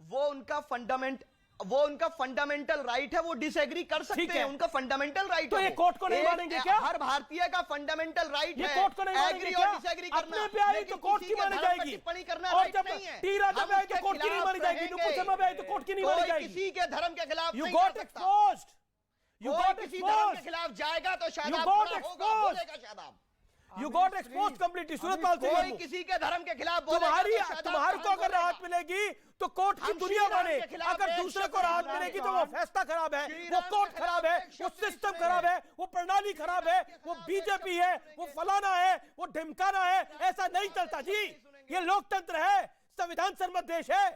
वो उनका फंडामेंटल राइट है, वो डिसएग्री कर सकते हैं। उनका फंडामेंटल राइट
तो
है।
ये कोर्ट को नहीं मानेंगे क्या?
हर भारतीय का फंडामेंटल राइट है।
कोर्ट को नहीं मानेंगे क्या?
डिसएग्री करना
अपने पे आई तो कोर्ट की मानी जाएगी।
टिप्पणी करना
और
राइट
जब
नहीं है।
टी राजा पे आई तो कोर्ट की नहीं मानी जाएगी। नुपुर शर्मा पे आई तो कोर्ट की नहीं मानी जाएगी।
किसी के धर्म के खिलाफ
यू गॉट एक्सपोज्ड।
किसी धर्म के खिलाफ जाएगा तो शायद बोलेगा।
You got exposed completely. Surajpal Singh
कोई किसी के धर्म के खिलाफ
तुम्हारी को अगर राहत मिलेगी तो कोर्ट की दुनिया माने। अगर दूसरे को राहत मिलेगी तो वो फैसला खराब है, वो कोर्ट खराब है, वो सिस्टम खराब है, वो प्रणाली खराब है, वो बीजेपी है, वो फलाना है, वो ढिमकाना है। ऐसा नहीं चलता जी। ये लोकतंत्र है, संविधान सम्मत देश है।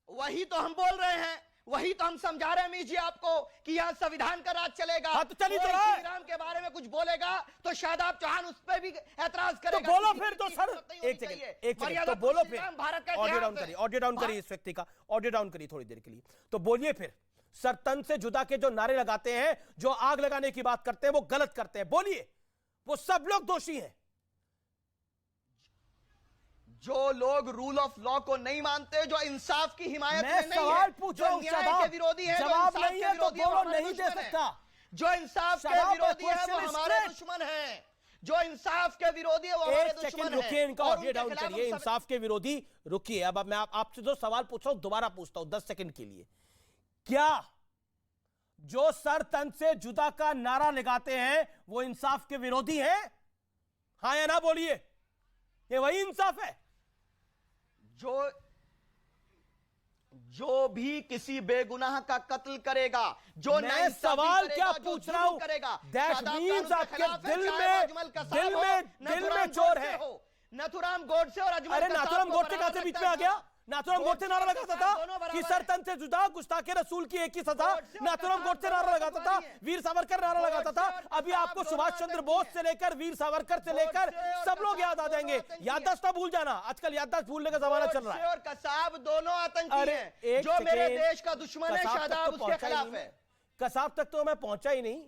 वही तो हम बोल रहे हैं, वही तो हम समझा रहे हैं अमीश जी आपको कि यहाँ संविधान का राज चलेगा।
हाँ, तो चलिए तो
श्री राम के बारे में कुछ बोलेगा तो शादाब चौहान उस पर भी एतराज करेगा।
तो बोलो फिर तो सर, एक सेकंड तो बोलो फिर। ऑडियो डाउन करिए इस व्यक्ति का, ऑडियो डाउन करिए थोड़ी देर के लिए। तो बोलिए फिर, सर तन से जुदा के जो नारे लगाते हैं, जो आग लगाने की बात करते हैं, वो गलत करते हैं। बोलिए, वो सब लोग दोषी हैं।
जो लोग रूल ऑफ लॉ को नहीं मानते, जो इंसाफ की हिमायत में नहीं
सवाल पूछ रहा हूं,
के विरोधी है,
जवाब नहीं है तो बोलो, नहीं दे सकता।
जो इंसाफ के विरोधी है वो हमारे दुश्मन है। जो इंसाफ के विरोधी है वो हमारे दुश्मन है।
रुकिए, इनका ऑडियो डाउन करिए। इंसाफ के विरोधी रुकिए। अब मैं आपसे जो सवाल पूछ रहा हूं दोबारा पूछता हूं 10 सेकंड के लिए। क्या जो सर तन से जुदा का नारा लगाते हैं वो इंसाफ के विरोधी हैं? हाँ या ना बोलिए। ये वही इंसाफ है
जो भी किसी बेगुनाह का कत्ल करेगा, जो
मैं सवाल क्या पूछ रहा हूं
करेगा,
दैट मींस आपके दिल में चोर है।
नथुराम गोडसे और अजमल,
अरे नाथुराम गोडसे कहां से बीच में आ गया? नाथुराम गोडसे नारा लगाता था कि सर तन से जुदा गुस्ताखे रसूल की एक ही सजा। नाथुराम गोडसे नारा लगाता था, वीर सावरकर नारा लगाता था। अभी आपको सुभाष चंद्र बोस से लेकर वीर सावरकर से लेकर सब लोग याद आ जाएंगे। याददाश्त ना भूल जाना, आजकल याददाश्त भूलने का जमाना चल रहा है।
और कसाब दोनों आतंकी हैं। जो मेरे देश का दुश्मन है, शादाब उसके खिलाफ है।
कसाब तक तो मैं पहुंचा ही नहीं।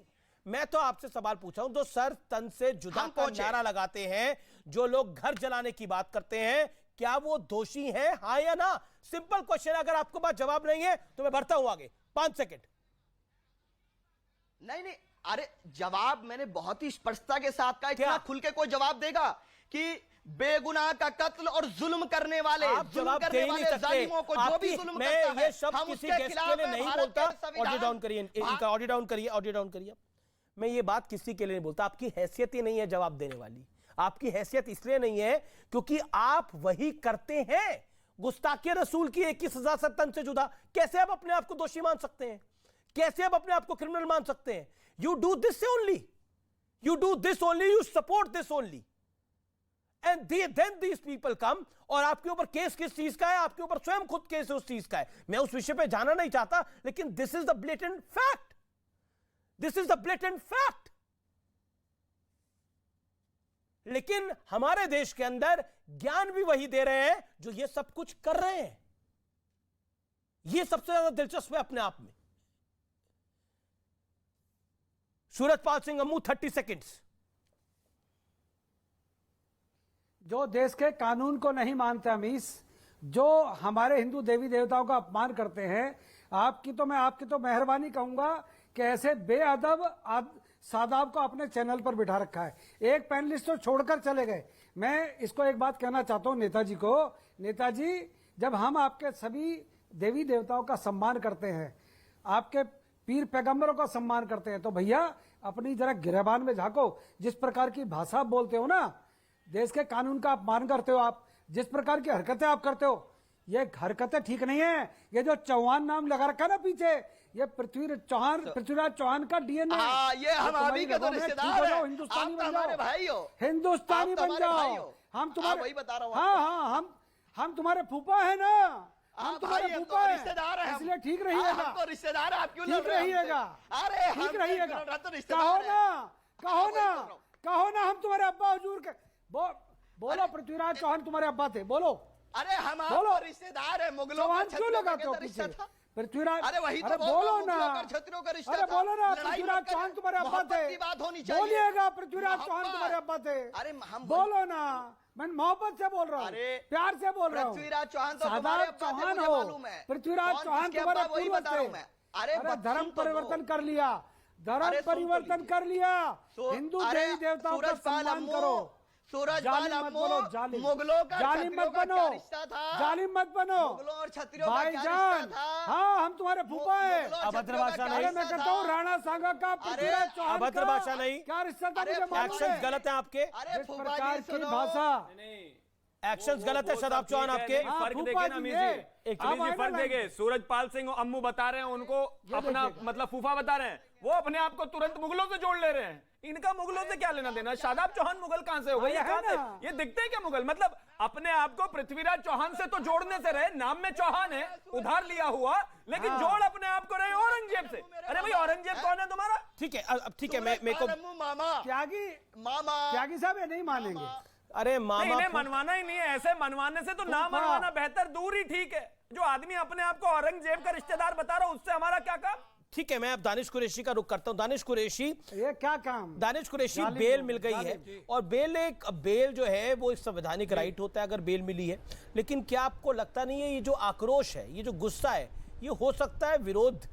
मैं तो आपसे सवाल पूछा हूं, जो सर तन से जुदा का नारा लगाते हैं, जो लोग घर जलाने की बात करते हैं, क्या वो दोषी हैं? हाँ या ना? Simple question. अगर आपको बात जवाब नहीं है तो मैं बढ़ता हूं आगे 5 सेकंड।
नहीं, अरे जवाब मैंने बहुत ही स्पष्टता के साथ कहा। इतना खुल के कोई जवाब देगा कि बेगुनाह का कत्ल और जुल्म करने वाले,
जवाब दे नहीं सकते।
जालिमों को जो भी जुल्म करता है,
ये शब्द किसी गेस्ट के लिए नहीं बोलता। ऑडियो डाउन करिए, इनका ऑडियो डाउन करिए। मैं ये बात किसी के लिए नहीं बोलता। आपकी हैसियत ही नहीं है जवाब देने वाली। आपकी हैसियत इसलिए नहीं है क्योंकि आप वही करते हैं। गुस्ताखी रसूल की एक ही सजा सर तन से जुदा। कैसे आप अपने आप को दोषी मान सकते हैं? कैसे आप अपने आप को क्रिमिनल मान सकते हैं? You do this only, you support this only, and then these people come. और आपके ऊपर केस किस चीज का है? आपके ऊपर स्वयं खुद केस उस चीज का है। मैं उस विषय पे जाना नहीं चाहता, लेकिन this is the blatant fact. This is the blatant fact. लेकिन हमारे देश के अंदर ज्ञान भी वही दे रहे हैं जो ये सब कुछ कर रहे हैं। ये सबसे ज्यादा दिलचस्प है अपने आप में। सूरजपाल सिंह अम्मू 30 सेकंड्स।
जो देश के कानून को नहीं मानते अमीश, जो हमारे हिंदू देवी देवताओं का अपमान करते हैं, आपकी तो मेहरबानी कहूंगा कि ऐसे बेअदब सादाब को अपने चैनल पर बिठा रखा है। एक पैनलिस्ट तो छोड़कर चले गए। मैं इसको एक बात कहना चाहता हूं नेताजी को, नेताजी जब हम आपके सभी देवी देवताओं का सम्मान करते हैं, आपके पीर पैगंबरों का सम्मान करते हैं, तो भैया अपनी जरा गिरबान में झांको। जिस प्रकार की भाषा बोलते हो ना, देश के कानून का अपमान करते हो आप, जिस प्रकार की हरकतें आप करते हो, ये हरकतें ठीक नहीं है। ये जो चौहान नाम लगा रखा ना पीछे, ये पृथ्वीराज चौहान का डीएनए।
ये हम अभी के तो रिश्तेदार हैं।
हिंदुस्तानी
आप तो हमारे भाई हो।
हिंदुस्तानी बन जाओ। हम तुम्हारे
वही बता रहा हूँ।
हाँ, हम तुम्हारे फूफा है ना, हम तुम्हारे फूफा है,
रिश्तेदार है,
इसलिए ठीक रहिएगा।
हम तो रिश्तेदार है, आप क्यों
ठीक रहिएगा।
अरे
ठीक रहिएगा।
कहो
ना हम तुम्हारे अब्बा हुजूर के बोलो पृथ्वीराज चौहान तुम्हारे अब्बा थे, बोलो।
अरे हम आपको रिश्तेदार है, मुगलों का
क्यों लगाते हो पीछे? पृथ्वीराज,
अरे वही
अरे
तो
बोलो ना,
क्षत्रियों का रिश्ता
अरे बोलो ना,
लड़ाई
पृथ्वीराज
मत
चौहान तुम्हारे अब्बा थे।
की बात होनी चाहिए।
बोलिएगा पृथ्वीराज चौहान तुम्हारे अब्बा थे।
अरे हम
बोलो ना, मैं मोहब्बत से बोल रहा हूँ, प्यार से बोल रहा हूँ।
पृथ्वीराज चौहान तो
सादाब चौहान हो, पृथ्वीराज चौहान तुम्हारे पूर्वज थे। अरे धर्म परिवर्तन कर लिया, धर्म परिवर्तन कर लिया। हिंदू देवी देवताओं का सम्मान करो।
सूरजपाल अम्मू, मुगलों का
जालिम मत बनो, जालिम मत बनो
मुगलों और क्षत्रियों का क्या
भाईजान।
रिश्ता था?
हाँ, हम तुम्हारे फूफा है।
अभद्र भाषा नहीं।
मैं कहता हूँ राणा सांगा का पृथ्वीराज चौहान का
अभद्र भाषा नहीं।
क्या रिश्ता था मुझे मालूम
एक्शन
है।
गलत है आपके।
जिस प्रकार की भाषा,
एक्शंस गलत है शादाब चौहान आपके।
फर्क देखे ना अमीर जी, फर्क देखे। सूरजपाल सिंह अम्मू बता रहे हैं, उनको अपना मतलब फूफा बता रहे हैं, वो अपने आप को तुरंत मुगलों से जोड़ ले रहे हैं। इनका मुगलों से क्या लेना देना? शादाब चौहान मुगल कहां से हो गए? ये दिखते हैं क्या मुगल? मतलब अपने आप को पृथ्वीराज चौहान से तो जोड़ने से रहे, नाम में चौहान है, उधार लिया हुआ, लेकिन जोड़ अपने आप को रहे औरंगजेब से। अरे भाई औरंगजेब कौन है तुम्हारा?
ठीक है, अब ठीक है, मैं को
त्यागी साहब ये नहीं मानेंगे।
अरे मामा,
इन्हें मनवाना ही नहीं है। ऐसे मनवाने से तो ना मनवाना बेहतर, दूर ही ठीक है। जो आदमी अपने आप को औरंगजेब का रिश्तेदार बता रहा, उससे हमारा क्या काम?
ठीक है, मैं अब दानिश कुरैशी का रुख करता हूं। दानिश कुरैशी,
ये क्या काम?
दानिश कुरैशी, बेल मिल गई है, और बेल जो है वो एक संवैधानिक राइट होता है अगर बेल मिली है। लेकिन क्या आपको लगता नहीं है ये जो आक्रोश है, ये जो गुस्सा है, ये हो सकता है विरोध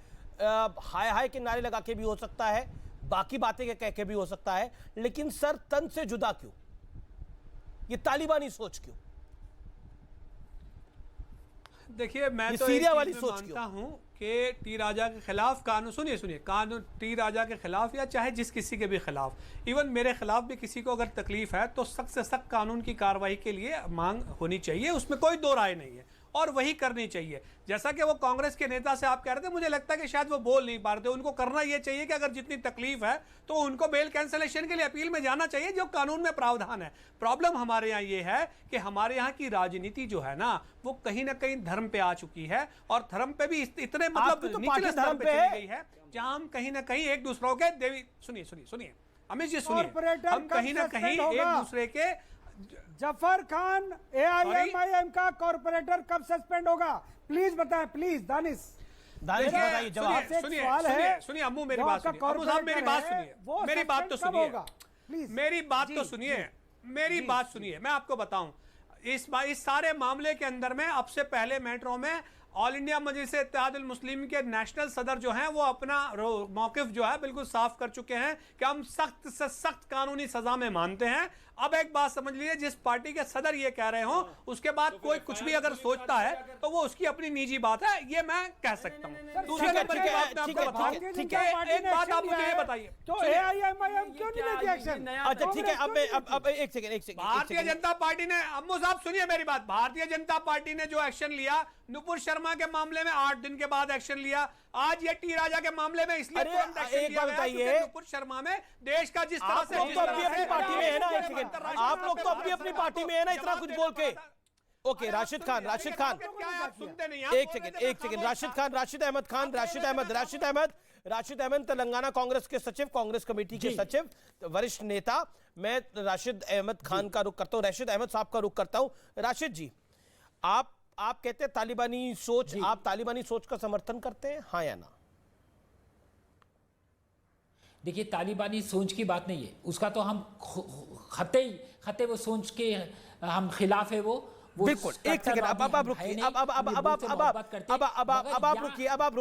हाय हाय के नारे लगा के भी हो सकता है, बाकी बातें कह के भी हो सकता है, लेकिन सर तन से जुदा क्यों? ये तालिबानी सोच क्यों?
देखिए, मैं तो
सीरिया वाली सोच
मानता हूं कि टी राजा के खिलाफ कानून, सुनिए कानून टी राजा के खिलाफ या चाहे जिस किसी के भी खिलाफ, इवन मेरे खिलाफ भी किसी को अगर तकलीफ है तो सख्त से सख्त कानून की कार्रवाई के लिए मांग होनी चाहिए, उसमें कोई दो राय नहीं है, और वही करनी चाहिए। जैसा कि वो कांग्रेस के नेता से आप कह रहे थे, मुझे लगता है कि शायद वो बोल नहीं पा रहे थे। उनको करना ये चाहिए कि अगर जितनी तकलीफ है तो उनको बेल कैंसलेशन के लिए अपील में जाना चाहिए, जो कानून में प्रावधान है। प्रॉब्लम हमारे यहाँ ये है कि हमारे यहाँ की राजनीति जो है ना, वो कहीं ना कहीं धर्म पे आ चुकी है, और धर्म पे भी इतने मतलब निचले स्तर पे चली गई है, जहां हम कहीं ना कहीं एक दूसरों के देवी, सुनिए अमित जी, सुनिए, हम कहीं ना कहीं एक दूसरे के
जफर खान AIMIM का कॉर्पोरेटर कब सस्पेंड होगा? प्लीज बताएं, प्लीज। दानिश
बताइए जवाब।
सुनिए अम्मू, मेरी बात सुनिए। अम्मू साहब मेरी बात सुनिए, मेरी बात तो सुनिए, मेरी बात तो सुनिए, मेरी बात सुनिए। मैं आपको बताऊं, इस सारे मामले के अंदर में अब से पहले मेट्रो में ऑल इंडिया मजलिस-ए-इत्तेहादुल मुस्लिमीन के नेशनल सदर जो हैं वो अपना मौकिफ जो है बिल्कुल साफ कर चुके हैं कि हम सख्त से सख्त कानूनी सजा में मानते हैं। अब एक बात समझ लीजिए, जिस पार्टी के सदर ये कह रहे हो, उसके बाद कोई कुछ भी अगर सोचता है तो वो उसकी अपनी निजी बात है, ये मैं कह सकता हूँ। दूसरी नंबर की बात मैं आपको बताऊं, ठीक है, एक बात आप मुझे ये बताइए,
तो AIMIM क्यों नहीं लेती एक्शन?
अच्छा ठीक है, अब एक सेकंड।
भारतीय जनता पार्टी ने, अम्मू साहब सुनिए मेरी बात, भारतीय जनता पार्टी ने जो एक्शन लिया नुपुर शर्मा के मामले में 8 दिन के बाद एक्शन लिया, आज ये टी राजा के मामले में इसलिए तुरंत एक्शन लिया गया क्योंकि नुपुर शर्मा में देश का जिस तरह से
अपनी पार्टी में है ना, एक सेकंड, आप लोग तो अपनी पार्टी में है ना, इतना कुछ बोल के ओके, राशिद खान एक सेकंड, राशिद अहमद तेलंगाना कांग्रेस के सचिव, कांग्रेस कमेटी के सचिव, वरिष्ठ नेता। मैं राशिद अहमद खान का रुख करता हूं, राशिद अहमद साहब का रुख करता हूं। राशिद जी, आप कहते हैं तालिबानी सोच, आप तालिबानी सोच का समर्थन करते हैं, हाँ या ना?
देखिए, तालिबानी सोच की बात नहीं है, उसका तो हम खते वो सोच के हम खिलाफ है। वो
बिल्कुल। एक सेकंड, अब आप रुकिए, अब आप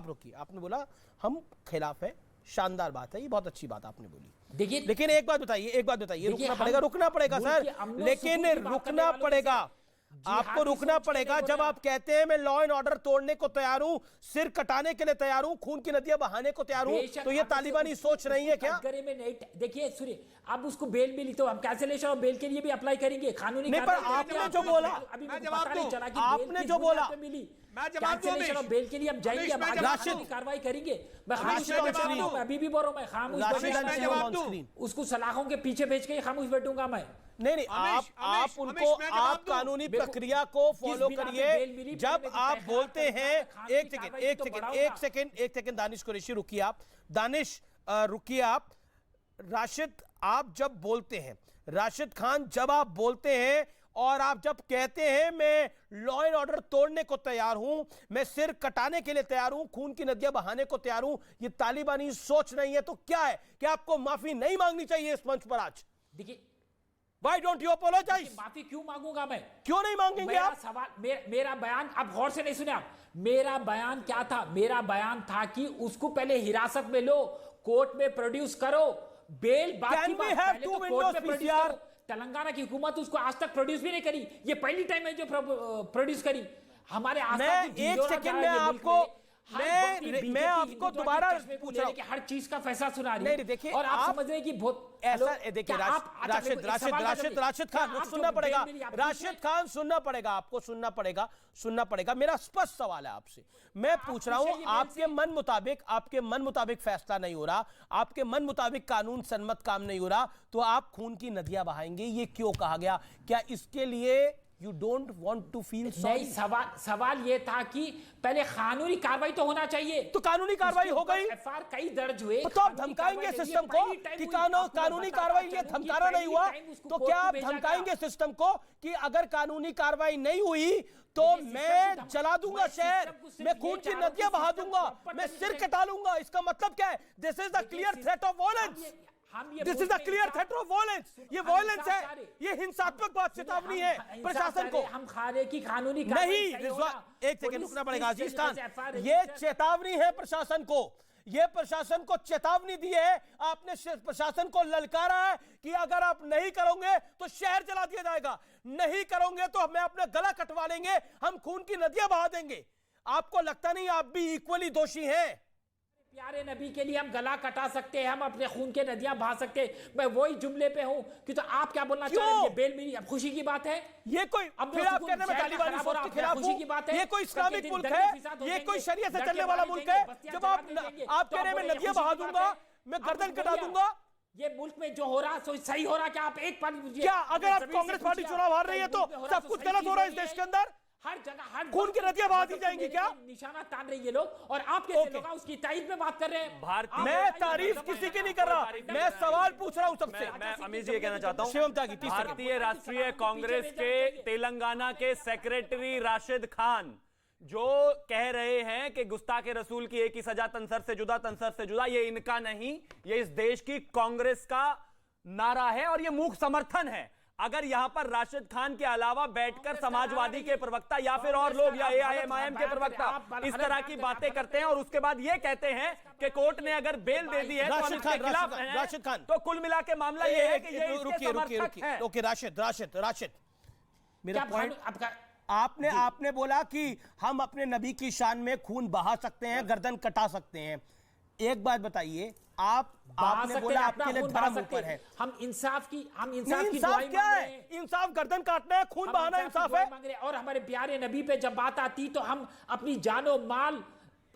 रुकिए। आपने बोला हम खिलाफ है, शानदार बात है, ये बहुत अच्छी बात आपने बोली।
देखिए,
लेकिन एक बात बताइए, रुकना पड़ेगा सर, लेकिन रुकना पड़ेगा, आपको रुकना पड़ेगा। जब आप कहते हैं मैं लॉ एंड ऑर्डर तोड़ने को तैयार हूं, सिर कटाने के लिए तैयार हूं, खून की नदियां बहाने को तैयार हूं, तो ये तालिबानी सोच नहीं है क्या?
देखिए सूर्य, अब उसको बेल मिली तो हम कैंसिलेशन ऑफ बेल के लिए भी अप्लाई करेंगे, कानूनी
नहीं, पर आपने जो बोला, आपने जो बोला,
कैंसिलेशन ऑफ बेल के लिए हम जाएंगे, कार्रवाई करेंगे। मैं अभी भी बोल रहा हूँ, मैं खामोश, उसको सलाखों के पीछे भेज के खामोश बैठूंगा मैं।
नहीं, आप कानूनी प्रक्रिया को फॉलो करिए। जब आप बोलते हैं, एक सेकंड, दानिश कुरैशी रुकिए आप, रुकिए आप। राशिद, आप जब बोलते हैं, राशिद खान, जब आप बोलते हैं और आप जब कहते हैं मैं लॉ एंड ऑर्डर तोड़ने को तैयार हूं, मैं सिर कटाने के लिए तैयार हूं, खून की नदियां बहाने को तैयार हूं, ये तालिबानी सोच नहीं है तो क्या है? क्या आपको माफी नहीं मांगनी चाहिए इस मंच पर आज?
देखिए,
Why don't you apologize?
माफी क्यों मांगूंगा मैं?
क्यों नहीं मांगेंगे आप?
मेरा बयान, आप गौर से नहीं सुने आप, मेरा बयान क्या था? मेरा बयान था कि उसको पहले हिरासत में लो, कोर्ट में प्रोड्यूस करो, बेल बाद की बात, पहले तो कोर्ट में प्रोड्यूस करो। तेलंगाना की हुकूमत उसको आज तक प्रोड्यूस भी नहीं करी, ये पहली टाइम है जो प्रोड्यूस करी। हमारे
मैं आपको दोबारा पूछ रहा हूं
कि हर चीज का फैसला सुना रही है।
देखिए,
और आप समझ रहे हैं कि बहुत
ऐसा, देखिए राशिद खान सुनना पड़ेगा, राशिद खान सुनना पड़ेगा, आपको सुनना पड़ेगा। मेरा स्पष्ट सवाल है आपसे, मैं पूछ रहा हूं, आपके मन मुताबिक फैसला नहीं हो रहा, आपके मन मुताबिक कानून सम्मत काम नहीं हो रहा, तो आप खून की नदियां बहाएंगे, ये क्यों कहा गया? क्या इसके लिए You don't want to feel sorry?
नहीं, सवाल ये था कि पहले कानूनी कार्रवाई तो होना चाहिए।
तो कानूनी कार्रवाई हो गई,
एफआईआर कई दर्ज हुए,
तो आप धमकाएंगे सिस्टम को कि कानूनी कार्रवाई, ये धमकाना नहीं हुआ, तो क्या आप धमकाएंगे सिस्टम को कि अगर कानूनी कार्रवाई नहीं हुई तो मैं जला दूंगा शहर, मैं खून की नदियां बहा दूंगा, मैं सिर कटा लूंगा? इसका मतलब क्या है? This is the clear threat of violence. This is the clear threat of violence. ये वॉयलेंस है, ये हिंसात्मक बात, चेतावनी है प्रशासन को।
हम खा रहे कि कानूनी
नहीं, एक सेकंड रुकना पड़ेगा अजीज खान, ये चेतावनी है प्रशासन को, ये प्रशासन को चेतावनी दी है, आपने प्रशासन को ललकारा है कि अगर आप नहीं करोगे तो शहर जला दिया जाएगा, नहीं करोगे तो हमें अपना गला कटवा लेंगे, हम खून की नदियां बहा देंगे। आपको लगता नहीं आप भी इक्वली दोषी हैं?
प्यारे नबी के लिए हम गला कटा सकते हैं, हम अपने खून के नदियां बहा सकते हैं। मैं वही जुमले पे हूं कि तो आप क्या बोलना चाह रहे हैं? ये बेल मिली, अब खुशी की बात है?
ये कोई फिर आप कहने में तालिबानी सोच के खिलाफ
खुशी की बात है?
ये कोई इस्लामिक मुल्क है? ये कोई शरीयत से चलने वाला मुल्क है? जब आप कह रहे हैं मैं नदियां बहा दूंगा, मैं गर्दन कटा दूंगा,
ये मुल्क में जो हो रहा सही हो रहा? क्या आप एक पार्टी,
क्या अगर आप कांग्रेस पार्टी चुनाव हार रही है तो सब कुछ गलत हो रहा है इस देश के अंदर?
हर जगह हर
खून की नदियां बहा दी जाएंगी क्या?
निशाना तान रही है लोग, और आप कैसे लोग उसकी तारीफ में बात कर रहे हैं?
मैं तारीफ किसी की नहीं कर रहा, मैं सवाल पूछ रहा हूं सबसे।
मैं अमित जी ये कहना चाहता हूं,
शिवम त्यागी,
भारतीय राष्ट्रीय कांग्रेस के तेलंगाना के सेक्रेटरी राशिद खान जो कह रहे हैं कि गुस्ताखे रसूल की एक ही सजा तंसर से जुदा, ये इनका नहीं, ये इस देश की कांग्रेस का नारा है और ये मूक समर्थन है। अगर यहां पर राशिद खान के अलावा बैठकर समाजवादी के प्रवक्ता या फिर और लोग या एआईएमआईएम के प्रवक्ता इस तरह की बातें करते हैं और उसके बाद ये कहते हैं कि कोर्ट ने अगर बेल दे दी है तो हम इसके खिलाफ हैं,
राशिद खान,
तो कुल मिला के मामला ये है कि ये इसके समर्थक हैं।
ओके राशिद, मेरा पॉइंट, आपने बोला कि हम अपने नबी की शान में खून बहा सकते हैं, गर्दन कटा सकते हैं। एक बात बताइए, आपने बोला आपके लिए धर्म ऊपर है, हम इंसाफ की क्या है? इंसाफ गर्दन काटना है, खून बहाना इंसाफ है?
और हमारे प्यारे नबी पे जब बात आती तो हम अपनी जानो माल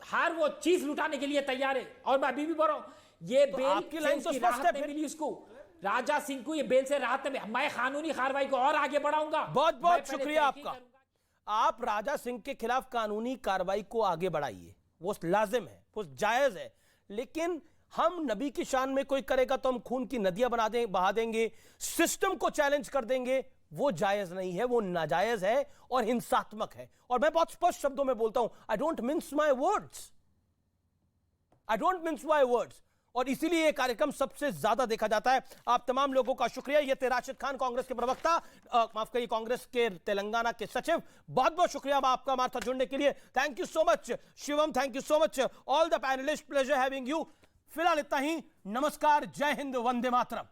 हर वो चीज लुटाने के लिए तैयार है। और मैं अभी भी बोल रहा हूं, ये बेल
आपकी लाइन तो स्पष्ट है,
मिली उसको, राजा सिंह को ये बेल से राहत में, मैं कानूनी कार्रवाई को और आगे बढ़ाऊंगा।
बहुत बहुत शुक्रिया आपका। आप राजा सिंह के खिलाफ कानूनी कार्रवाई को आगे बढ़ाइए, वो लाजिम है, वो जायज है, लेकिन हम नबी की शान में कोई करेगा तो हम खून की नदियां बहा देंगे, सिस्टम को चैलेंज कर देंगे, वो जायज नहीं है, वो नाजायज है और हिंसात्मक है। और मैं बहुत स्पष्ट शब्दों में बोलता हूं, I don't mince my words, I don't mince my words. और इसीलिए ये कार्यक्रम सबसे ज्यादा देखा जाता है। आप तमाम लोगों का शुक्रिया। ये थे राशिद खान, कांग्रेस के प्रवक्ता, माफ करिए कांग्रेस के तेलंगाना के सचिव। बहुत बहुत शुक्रिया आपका हमारे साथ जुड़ने के लिए। Thank you so much Shivam, thank you so much all the panelist, pleasure having you. फिलहाल इतना ही, नमस्कार, जय हिंद, वंदे मातरम।